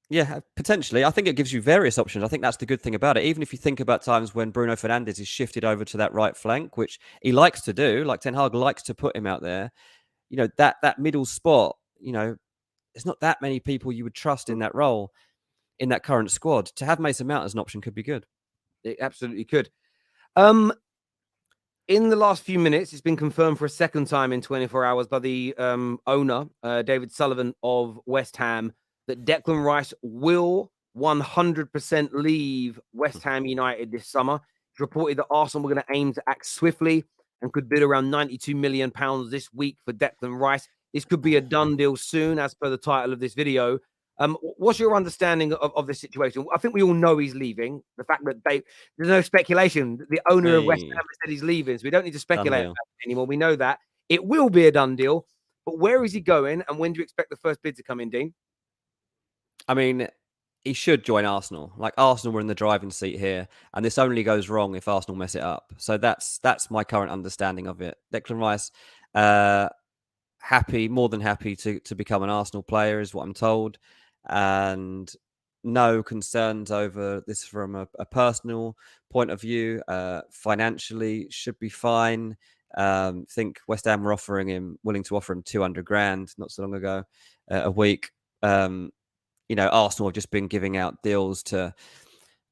yeah, potentially. I think it gives you various options. I think that's the good thing about it. Even if you think about times when Bruno Fernandes is shifted over to that right flank, which he likes to do, like Ten Hag likes to put him out there, you know, that middle spot, you know, there's not that many people you would trust in that role in that current squad. To have Mason Mount as an option could be good. It absolutely could. In the last few minutes, it's been confirmed for a second time in 24 hours by the owner, David Sullivan of West Ham, that Declan Rice will 100% leave West Ham United this summer. It's reported that Arsenal were going to aim to act swiftly and could bid around £92 million this week for Declan Rice. This could be a done deal soon, as per the title of this video. What's your understanding of this situation? I think we all know he's leaving. The fact that there's no speculation. The owner of West Ham said he's leaving, so we don't need to speculate about it anymore. We know that. It will be a done deal. But where is he going, and when do you expect the first bid to come in, Dean? I mean, he should join Arsenal. Like, Arsenal were in the driving seat here, and this only goes wrong if Arsenal mess it up. So that's my current understanding of it. Declan Rice, more than happy to become an Arsenal player, is what I'm told. And no concerns over this from a personal point of view. Financially, should be fine. Think West Ham were willing to offer him 200 grand not so long ago, a week. You know, Arsenal have just been giving out deals to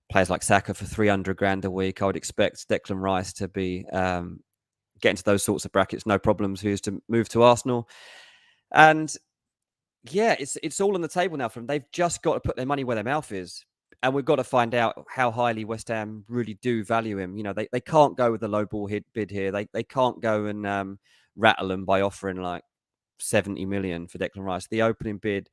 players like Saka for 300 grand a week. I would expect Declan Rice to be get into those sorts of brackets, no problems. Who's to move to Arsenal? And yeah, it's all on the table now for them. They've just got to put their money where their mouth is. And we've got to find out how highly West Ham really do value him. You know, they can't go with a low ball bid here. They can't go and rattle them by offering like 70 million for Declan Rice. The opening bid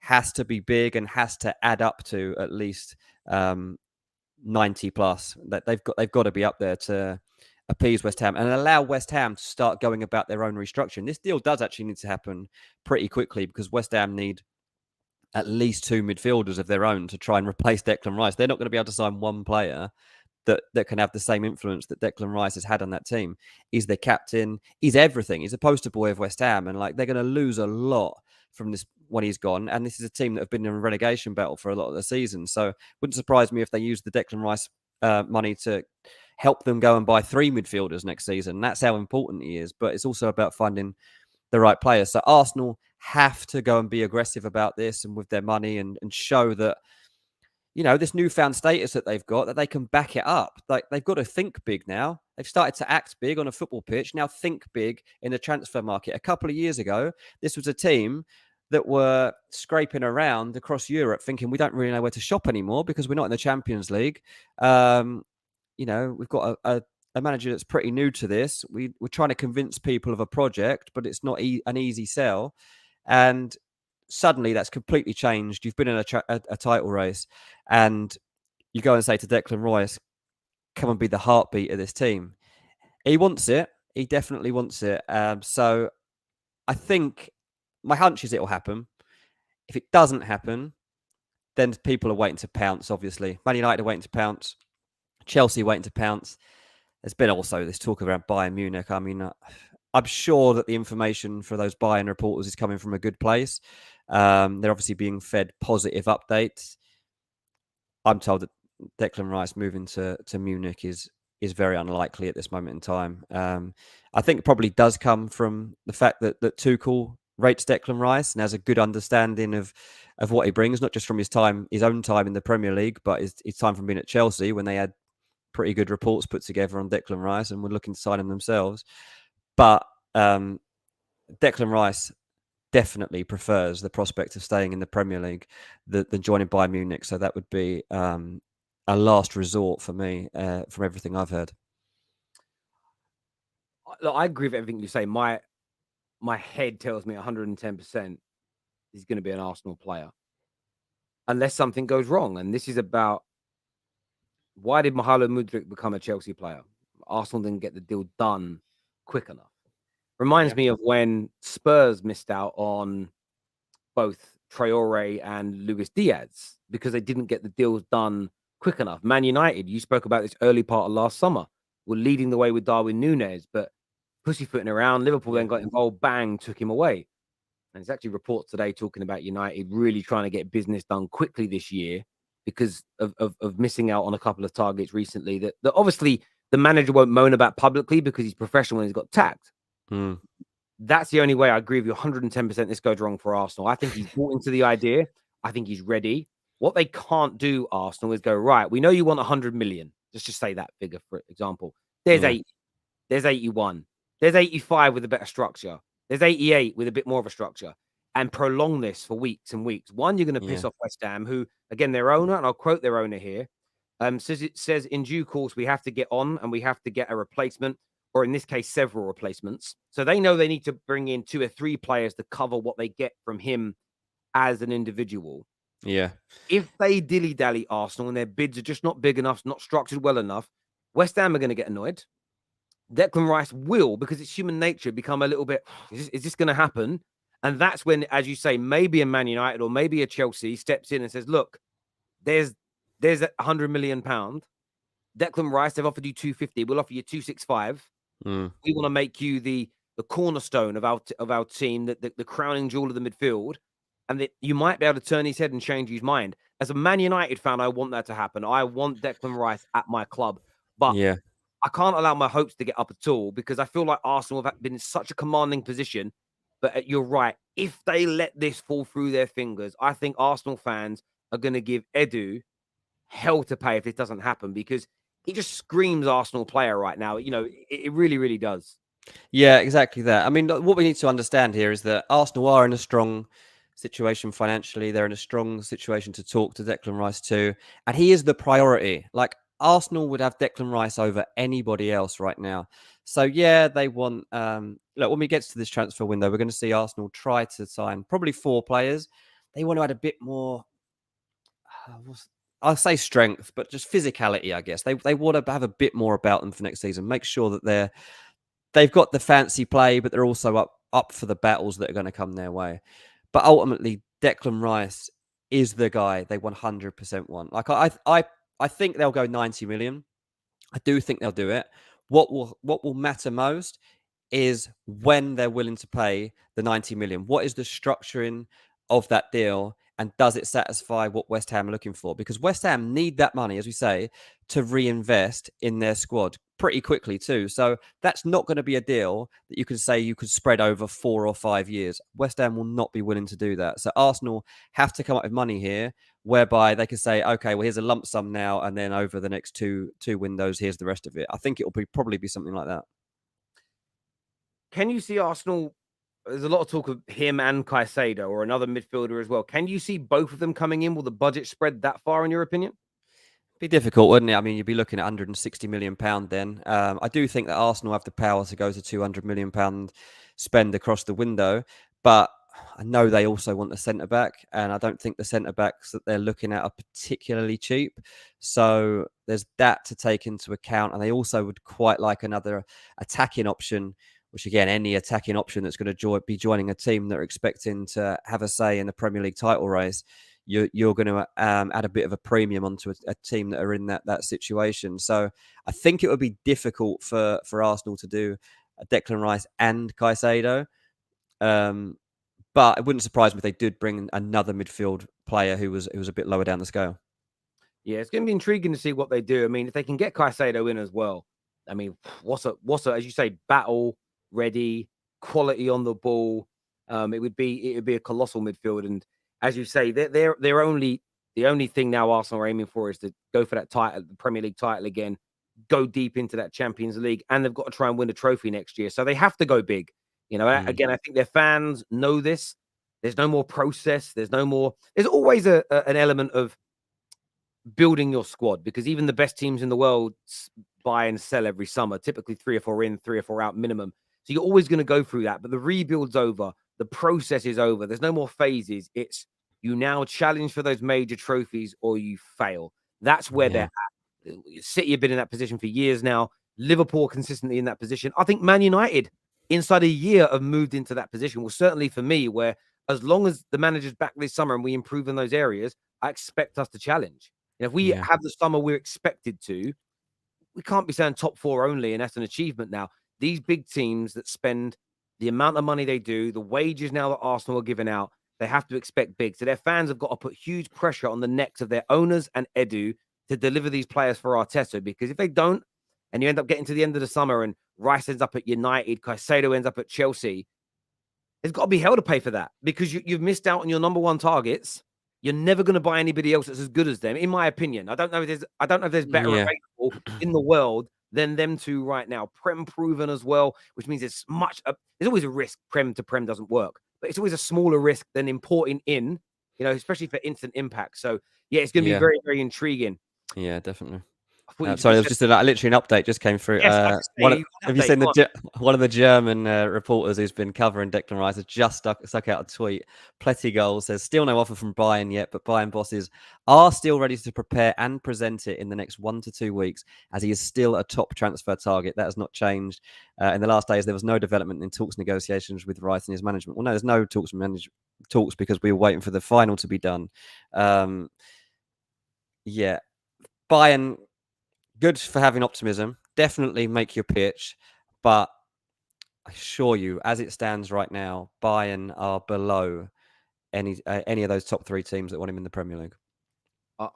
has to be big and has to add up to at least 90 plus. That they've got to be up there to appease West Ham and allow West Ham to start going about their own restructuring. This deal does actually need to happen pretty quickly because West Ham need at least 2 midfielders of their own to try and replace Declan Rice. They're not going to be able to sign one player that can have the same influence that Declan Rice has had on that team. He's their captain. He's everything. He's a poster boy of West Ham. And like they're going to lose a lot from this when he's gone. And this is a team that have been in a relegation battle for a lot of the season. So wouldn't surprise me if they use the Declan Rice money to help them go and buy 3 midfielders next season. That's how important he is. But it's also about finding the right players. So Arsenal have to go and be aggressive about this and with their money and show that, you know, this newfound status that they've got, that they can back it up. Like they've got to think big now. They've started to act big on a football pitch. Now think big in the transfer market. A couple of years ago, this was a team that were scraping around across Europe thinking we don't really know where to shop anymore because we're not in the Champions League. You know, we've got a manager that's pretty new to this. We're trying to convince people of a project, but it's not an easy sell. And suddenly that's completely changed. You've been in a title race and you go and say to Declan Rice, come and be the heartbeat of this team. He wants it. He definitely wants it. So I think my hunch is it will happen. If it doesn't happen, then people are waiting to pounce, obviously. Man United are waiting to pounce. Chelsea waiting to pounce. There's been also this talk around Bayern Munich. I mean, I'm sure that the information for those Bayern reporters is coming from a good place. They're obviously being fed positive updates. I'm told that Declan Rice moving to Munich is very unlikely at this moment in time. I think it probably does come from the fact that Tuchel rates Declan Rice and has a good understanding of what he brings, not just from his own time in the Premier League, but his time from being at Chelsea when they had pretty good reports put together on Declan Rice and were looking to sign him themselves. But Declan Rice definitely prefers the prospect of staying in the Premier League than joining Bayern Munich. So that would be a last resort for me from everything I've heard. Look, I agree with everything you say. My head tells me 110% he's going to be an Arsenal player. Unless something goes wrong. And this is about why did Hojlund Mudryk become a Chelsea player? Arsenal didn't get the deal done quick enough. Reminds me of when Spurs missed out on both Traore and Luis Diaz because they didn't get the deals done quick enough. Man United, you spoke about this early part of last summer, were leading the way with Darwin Núñez, but pussyfooting around. Liverpool then got involved, bang, took him away. And there's actually reports today talking about United really trying to get business done quickly this year because of missing out on a couple of targets recently that obviously the manager won't moan about publicly because he's professional and he's got tact. That's the only way I agree with you 110% this goes wrong for Arsenal. I think he's bought into the idea. I think he's ready. What they can't do, Arsenal, is go, right, we know you want 100 million. Let's just say that figure, for example. There's 80. There's 81. There's 85 with a better structure. There's 88 with a bit more of a structure. And prolong this for weeks and weeks. One, you're going to piss off West Ham, who, again, their owner, and I'll quote their owner here, says in due course, we have to get on and we have to get a replacement, or in this case, several replacements. So they know they need to bring in 2 or 3 players to cover what they get from him as an individual. Yeah. If they dilly-dally Arsenal and their bids are just not big enough, not structured well enough, West Ham are going to get annoyed. Declan Rice will, because it's human nature, become a little bit, is this going to happen? And that's when, as you say, maybe a Man United or maybe a Chelsea steps in and says, look, there's £100 million. Declan Rice, they've offered you 250. We'll offer you 265. We want to make you the cornerstone of our team, the crowning jewel of the midfield. And that you might be able to turn his head and change his mind. As a Man United fan, I want that to happen. I want Declan Rice at my club. But I can't allow my hopes to get up at all because I feel like Arsenal have been in such a commanding position. But you're right. If they let this fall through their fingers, I think Arsenal fans are going to give Edu hell to pay if this doesn't happen because he just screams Arsenal player right now. You know, it really, really does. Yeah, exactly that. I mean, what we need to understand here is that Arsenal are in a strong situation financially. They're in a strong situation to talk to Declan Rice too, and he is the priority. Like Arsenal would have Declan Rice over anybody else right now. So yeah, they want. Look, when we get to this transfer window, we're going to see Arsenal try to sign probably 4 players. They want to add a bit more. I'll say strength, but just physicality. I guess they want to have a bit more about them for next season. Make sure that they've got the fancy play, but they're also up for the battles that are going to come their way. But ultimately, Declan Rice is the guy they 100% want. Like I think they'll go 90 million. I do think they'll do it. What will matter most is when they're willing to pay the 90 million. What is the structuring of that deal? And does it satisfy what West Ham are looking for? Because West Ham need that money, as we say, to reinvest in their squad pretty quickly too. So that's not going to be a deal that you can say you could spread over 4 or 5 years. West Ham will not be willing to do that. So Arsenal have to come up with money here whereby they can say, okay, well, here's a lump sum now, and then over the next two windows, here's the rest of it. I think it will probably be something like that. Can you see Arsenal? There's a lot of talk of him and Caicedo or another midfielder as well. Can you see both of them coming in? Will the budget spread that far, in your opinion? Be difficult, wouldn't it? I mean, you'd be looking at £160 million then. I do think that Arsenal have the power to go to £200 million spend across the window, but I know they also want the centre back, and I don't think the centre backs that they're looking at are particularly cheap. So there's that to take into account, and they also would quite like another attacking option. Which again, any attacking option that's going to be joining a team that are expecting to have a say in the Premier League title race, you're going to add a bit of a premium onto a team that are in that situation. So I think it would be difficult for Arsenal to do Declan Rice and Caicedo. But it wouldn't surprise me if they did bring another midfield player who was a bit lower down the scale. Yeah, it's going to be intriguing to see what they do. I mean, if they can get Caicedo in as well, I mean, what's a as you say, battle ready, quality on the ball. It would be a colossal midfield, and as you say, they're only the only thing now Arsenal are aiming for is to go for that title, the Premier League title again, go deep into that Champions League, and they've got to try and win a trophy next year. So they have to go big. You know, again, I think their fans know this. There's no more process. There's no more. There's always an element of building your squad, because even the best teams in the world buy and sell every summer, typically 3 or 4 in, 3 or 4 out minimum. So you're always going to go through that. But the rebuild's over. The process is over. There's no more phases. It's you now challenge for those major trophies or you fail. That's where they're at. City have been in that position for years now. Liverpool consistently in that position. I think Man United, inside a year, have moved into that position. Well, certainly for me, where as long as the manager's back this summer and we improve in those areas, I expect us to challenge. And if we have the summer we're expected to, we can't be saying top 4 only, and that's an achievement now. These big teams that spend the amount of money they do, the wages now that Arsenal are giving out, they have to expect big. So their fans have got to put huge pressure on the necks of their owners and Edu to deliver these players for Arteta, because if they don't, and you end up getting to the end of the summer and Rice ends up at United, Caicedo ends up at Chelsea, there's got to be hell to pay for that, because you've missed out on your number 1 targets. You're never going to buy anybody else that's as good as them, in my opinion. I don't know if there's better available in the world than them two right now. Prem proven as well, which means there's always a risk. Prem to Prem doesn't work, but it's always a smaller risk than importing in, especially for instant impact. So yeah, it's going to be very, very intriguing. Yeah, definitely. Sorry, there was just literally an update just came through. Yes, have you seen one of the German reporters who's been covering Declan Rice has just stuck out a tweet. Pletty says, still no offer from Bayern yet, but Bayern bosses are still ready to prepare and present it in the next 1 to 2 weeks, as he is still a top transfer target. That has not changed. In the last days, there was no development in talks negotiations with Rice and his management. Well, no, there's no talks because we were waiting for the final to be done. Bayern, good for having optimism. Definitely make your pitch. But I assure you, as it stands right now, Bayern are below any of those top 3 teams that want him in the Premier League.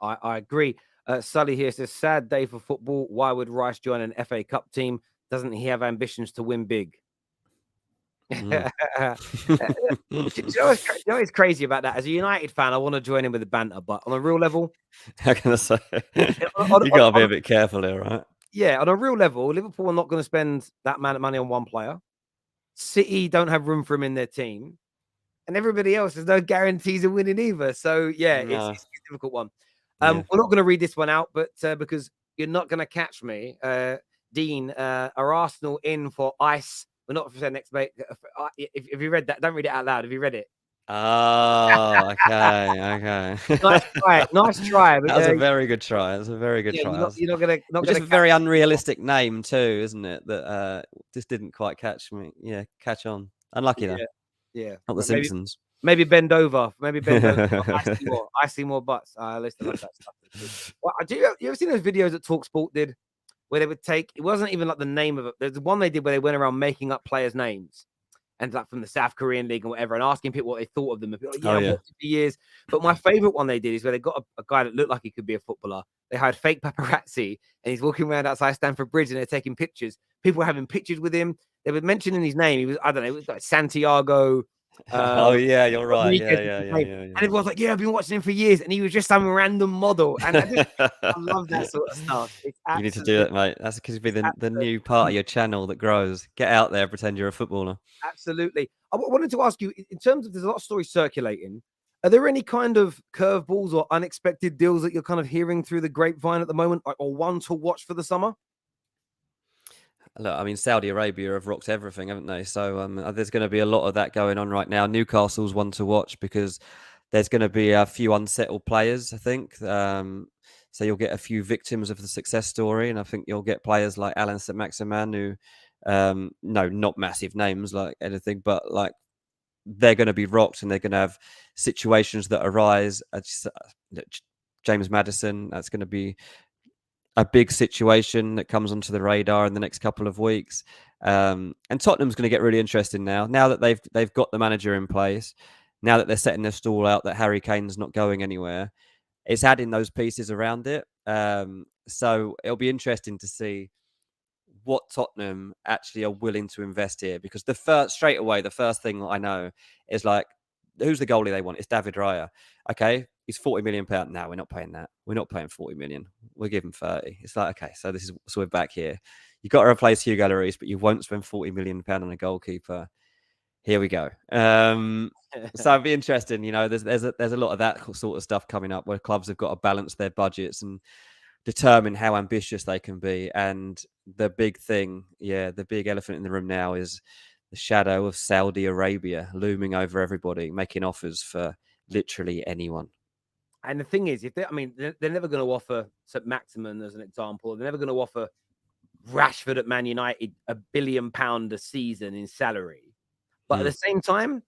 I agree. Sully here says, sad day for football. Why would Rice join an FA Cup team? Doesn't he have ambitions to win big? Mm. Do you know what's crazy about that? As a United fan, I want to join in with the banter, but on a real level, How can I say? on, You on, got to be a on, bit careful here, right? yeah, on a real level, Liverpool are not going to spend that amount of money on one player. City don't have room for him in their team, and everybody else, there's no guarantees of winning either. So yeah, it's No. a difficult one. Yeah. We're not going to read this one out, but because you're not going to catch me, Dean, are Arsenal in for ice? We're not for next mate. If you read that, don't read it out loud. Have you read it? Oh, okay. Nice try. But, That was a very good try. That's a very good yeah, try. you're not Just gonna a catch very me. unrealistic name too, isn't it? That just didn't quite catch me. Yeah, catch on. Unlucky though. Yeah, yeah. Not the But Simpsons. maybe bend over. Maybe bend over. I see more butts. I listen, I love that stuff. Well, you ever seen those videos that TalkSport did where they would take? It wasn't even like the name of it. There's one they did where they went around making up players' names. And like from the South Korean league and whatever, and asking people what they thought of them. And people like, yeah, Oh I've yeah. watched it for years. But my favorite one they did is where they got a guy that looked like he could be a footballer. They hired fake paparazzi, and he's walking around outside Stamford Bridge, and they're taking pictures. People were having pictures with him. They were mentioning his name. He was, I don't know, it was like Santiago. Oh yeah, you're right. Rodriguez, Yeah. and everyone's like, yeah, I've been watching him for years, and he was just some random model. And I love that sort of stuff. It's You need to do it, mate. That's because it'll be the new part of your channel that grows. Get out there, pretend you're a footballer. absolutely. I wanted to ask you, in terms of, there's a lot of stories circulating. Are there any kind of curveballs or unexpected deals that you're kind of hearing through the grapevine at the moment, or one to watch for the summer? Look, I mean, Saudi Arabia have rocked everything, haven't they? So there's going to be a lot of that going on right now. Newcastle's one to watch because there's going to be a few unsettled players, I think. So you'll get a few victims of the success story, and I think you'll get players like Alan Saint-Maximin who, no, not massive names like anything, but like they're going to be rocked, and they're going to have situations that arise. James Maddison, that's going to be a big situation that comes onto the radar in the next couple of weeks. And Tottenham's going to get really interesting now that they've got the manager in place, now that they're setting their stall out that Harry Kane's not going anywhere. It's adding those pieces around it. So it'll be interesting to see what Tottenham actually are willing to invest here, because the first thing I know is like, who's the goalie they want? It's David Raya. Okay, he's £40 million. No, we're not paying that. We're not paying 40 million. We'll give him 30. It's like, okay, so we're back here. You've got to replace Hugo Lloris, but you won't spend £40 million on a goalkeeper. Here we go. So it'd be interesting. You know, there's a lot of that sort of stuff coming up where clubs have got to balance their budgets and determine how ambitious they can be. And the big thing, the big elephant in the room now is the shadow of Saudi Arabia looming over everybody, making offers for literally anyone. And the thing is, they're never going to offer St. Maximin as an example. They're never going to offer Rashford at Man United £1 billion a season in salary. But at the same time,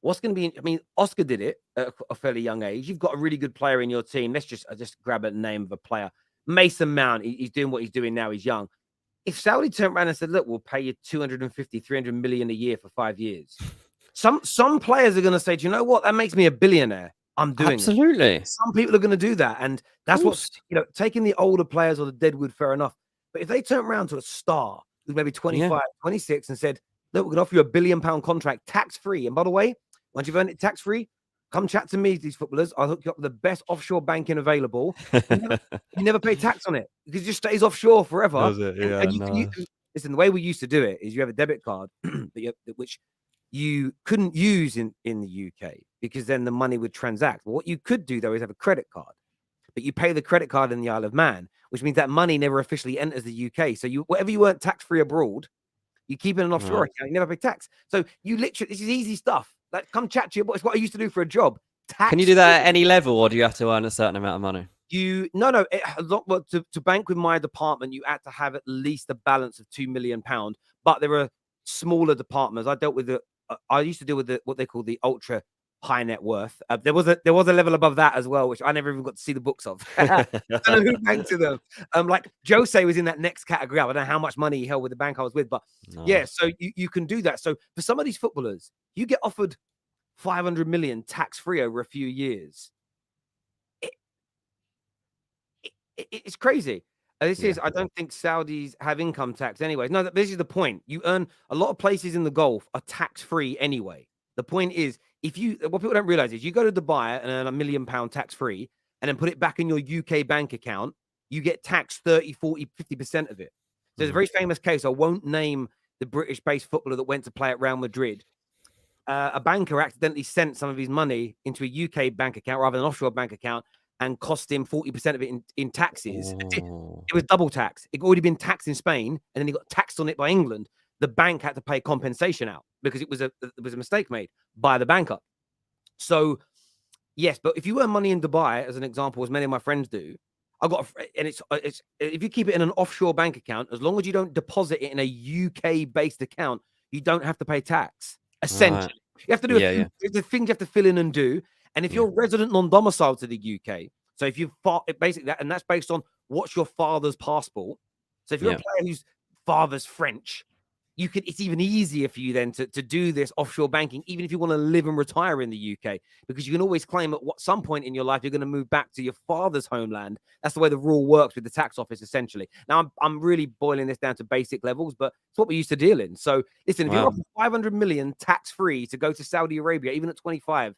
what's going to be? I mean, Oscar did it at a fairly young age. You've got a really good player in your team. Let's just grab a name of a player. Mason Mount. He's doing what he's doing now. He's young. If Saudi turned around and said, "Look, we'll pay you 250, 300 million a year for 5 years," some players are going to say, "Do you know what? That makes me a billionaire. I'm doing Absolutely. it." Some people are going to do that, and that's what, taking the older players or the deadwood, fair enough. But if they turn around to a star who's maybe 25, 26 and said, "Look, we're going to offer you £1 billion contract, tax free, and by the way, once you've earned it tax free, come chat to me, these footballers. I'll hook you up with the best offshore banking available. You never pay tax on it because it just stays offshore forever." Does it? Yeah, and you can listen. The way we used to do it is you have a debit card, which you couldn't use in the UK because then the money would transact. Well, what you could do though is have a credit card, but you pay the credit card in the Isle of Man, which means that money never officially enters the UK. So whatever you earn tax free abroad, you keep it in an offshore account. You never pay tax. So you literally, this is easy stuff. Like, come chat to you. It's what I used to do for a job. Can you do that at any level, or do you have to earn a certain amount of money? To bank with my department, you had to have at least a balance of £2 million. But there are smaller departments. I used to deal with what they call the ultra high net worth. There was a level above that as well, which I never even got to see the books of. I don't know who banked to them. Like Jose was in that next category. I don't know how much money he held with the bank I was with, but so you can do that. So for some of these footballers, you get offered 500 million tax free over a few years. It's crazy. I don't think Saudis have income tax anyway. No, this is the point. You earn a lot of places in the Gulf are tax free anyway. The point is, what people don't realize is you go to Dubai and earn £1 million tax free and then put it back in your UK bank account, you get taxed 30, 40, 50% of it. So there's a very famous case. I won't name the British based footballer that went to play at Real Madrid. A banker accidentally sent some of his money into a UK bank account rather than an offshore bank account and cost him 40% of it in taxes. Oh. It was double tax. It had already been taxed in Spain, and then he got taxed on it by England. The bank had to pay compensation out because it was a mistake made by the banker. So, yes, but if you earn money in Dubai, as an example, as many of my friends do, it's if you keep it in an offshore bank account, as long as you don't deposit it in a UK based account, you don't have to pay tax. Essentially, Right. you have to do the things you have to fill in and do. And if you're resident non-domiciled to the UK, so if you basically that, and that's based on what's your father's passport. So if you're a player whose father's French, it's even easier for you then to do this offshore banking, even if you want to live and retire in the UK, because you can always claim at some point in your life you're going to move back to your father's homeland. That's the way the rule works with the tax office, essentially. Now, I'm really boiling this down to basic levels, but it's what we used to deal in. So listen, if you're offered 500 million tax-free to go to Saudi Arabia, even at 25,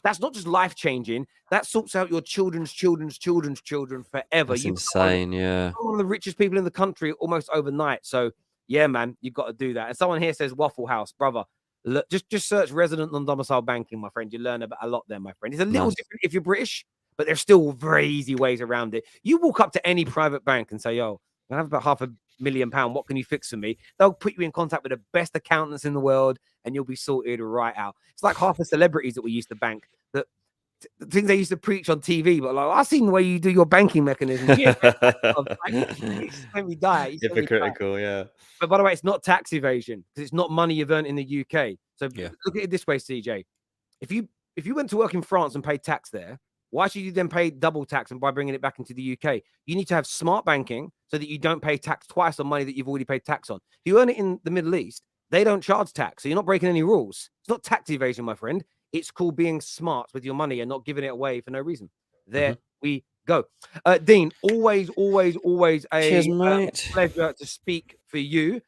that's not just life-changing. That sorts out your children's children forever. That's insane, You're one of the richest people in the country almost overnight. So yeah, man, you've got to do that. And someone here says Waffle House, brother. Look, just search resident non-domicile banking, my friend. You learn about a lot there, my friend. It's a little different if you're British, but there's still very easy ways around it. You walk up to any private bank and say, yo, I have about £500,000. What can you fix for me? They'll put you in contact with the best accountants in the world and you'll be sorted right out. It's like half the celebrities that we used to bank, that the things they used to preach on TV, but like, I've seen the way you do your banking mechanism. Yeah, when we die, hypocritical, yeah. But by the way, it's not tax evasion because it's not money you've earned in the UK. So look at it this way, CJ. If you went to work in France and paid tax there, why should you then pay double tax and by bringing it back into the UK? You need to have smart banking so that you don't pay tax twice on money that you've already paid tax on. If you earn it in the Middle East, they don't charge tax, so you're not breaking any rules. It's not tax evasion, my friend. It's called being smart with your money and not giving it away for no reason. There we go. Dean, always a pleasure to speak for you.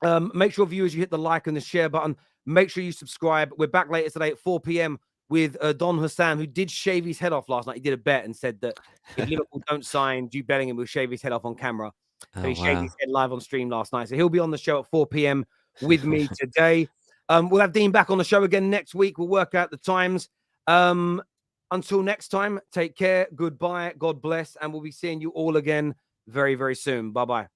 Make sure, viewers, you hit the like and the share button. Make sure you subscribe. We're back later today at 4 p.m. with Don Hassan, who did shave his head off last night. He did a bet and said that if Liverpool don't sign, Jude Bellingham will shave his head off on camera. So he shaved his head live on stream last night. So he'll be on the show at 4 p.m. with me today. We'll have Dean back on the show again next week. We'll work out the times. Until next time, take care. Goodbye. God bless. And we'll be seeing you all again very, very soon. Bye-bye.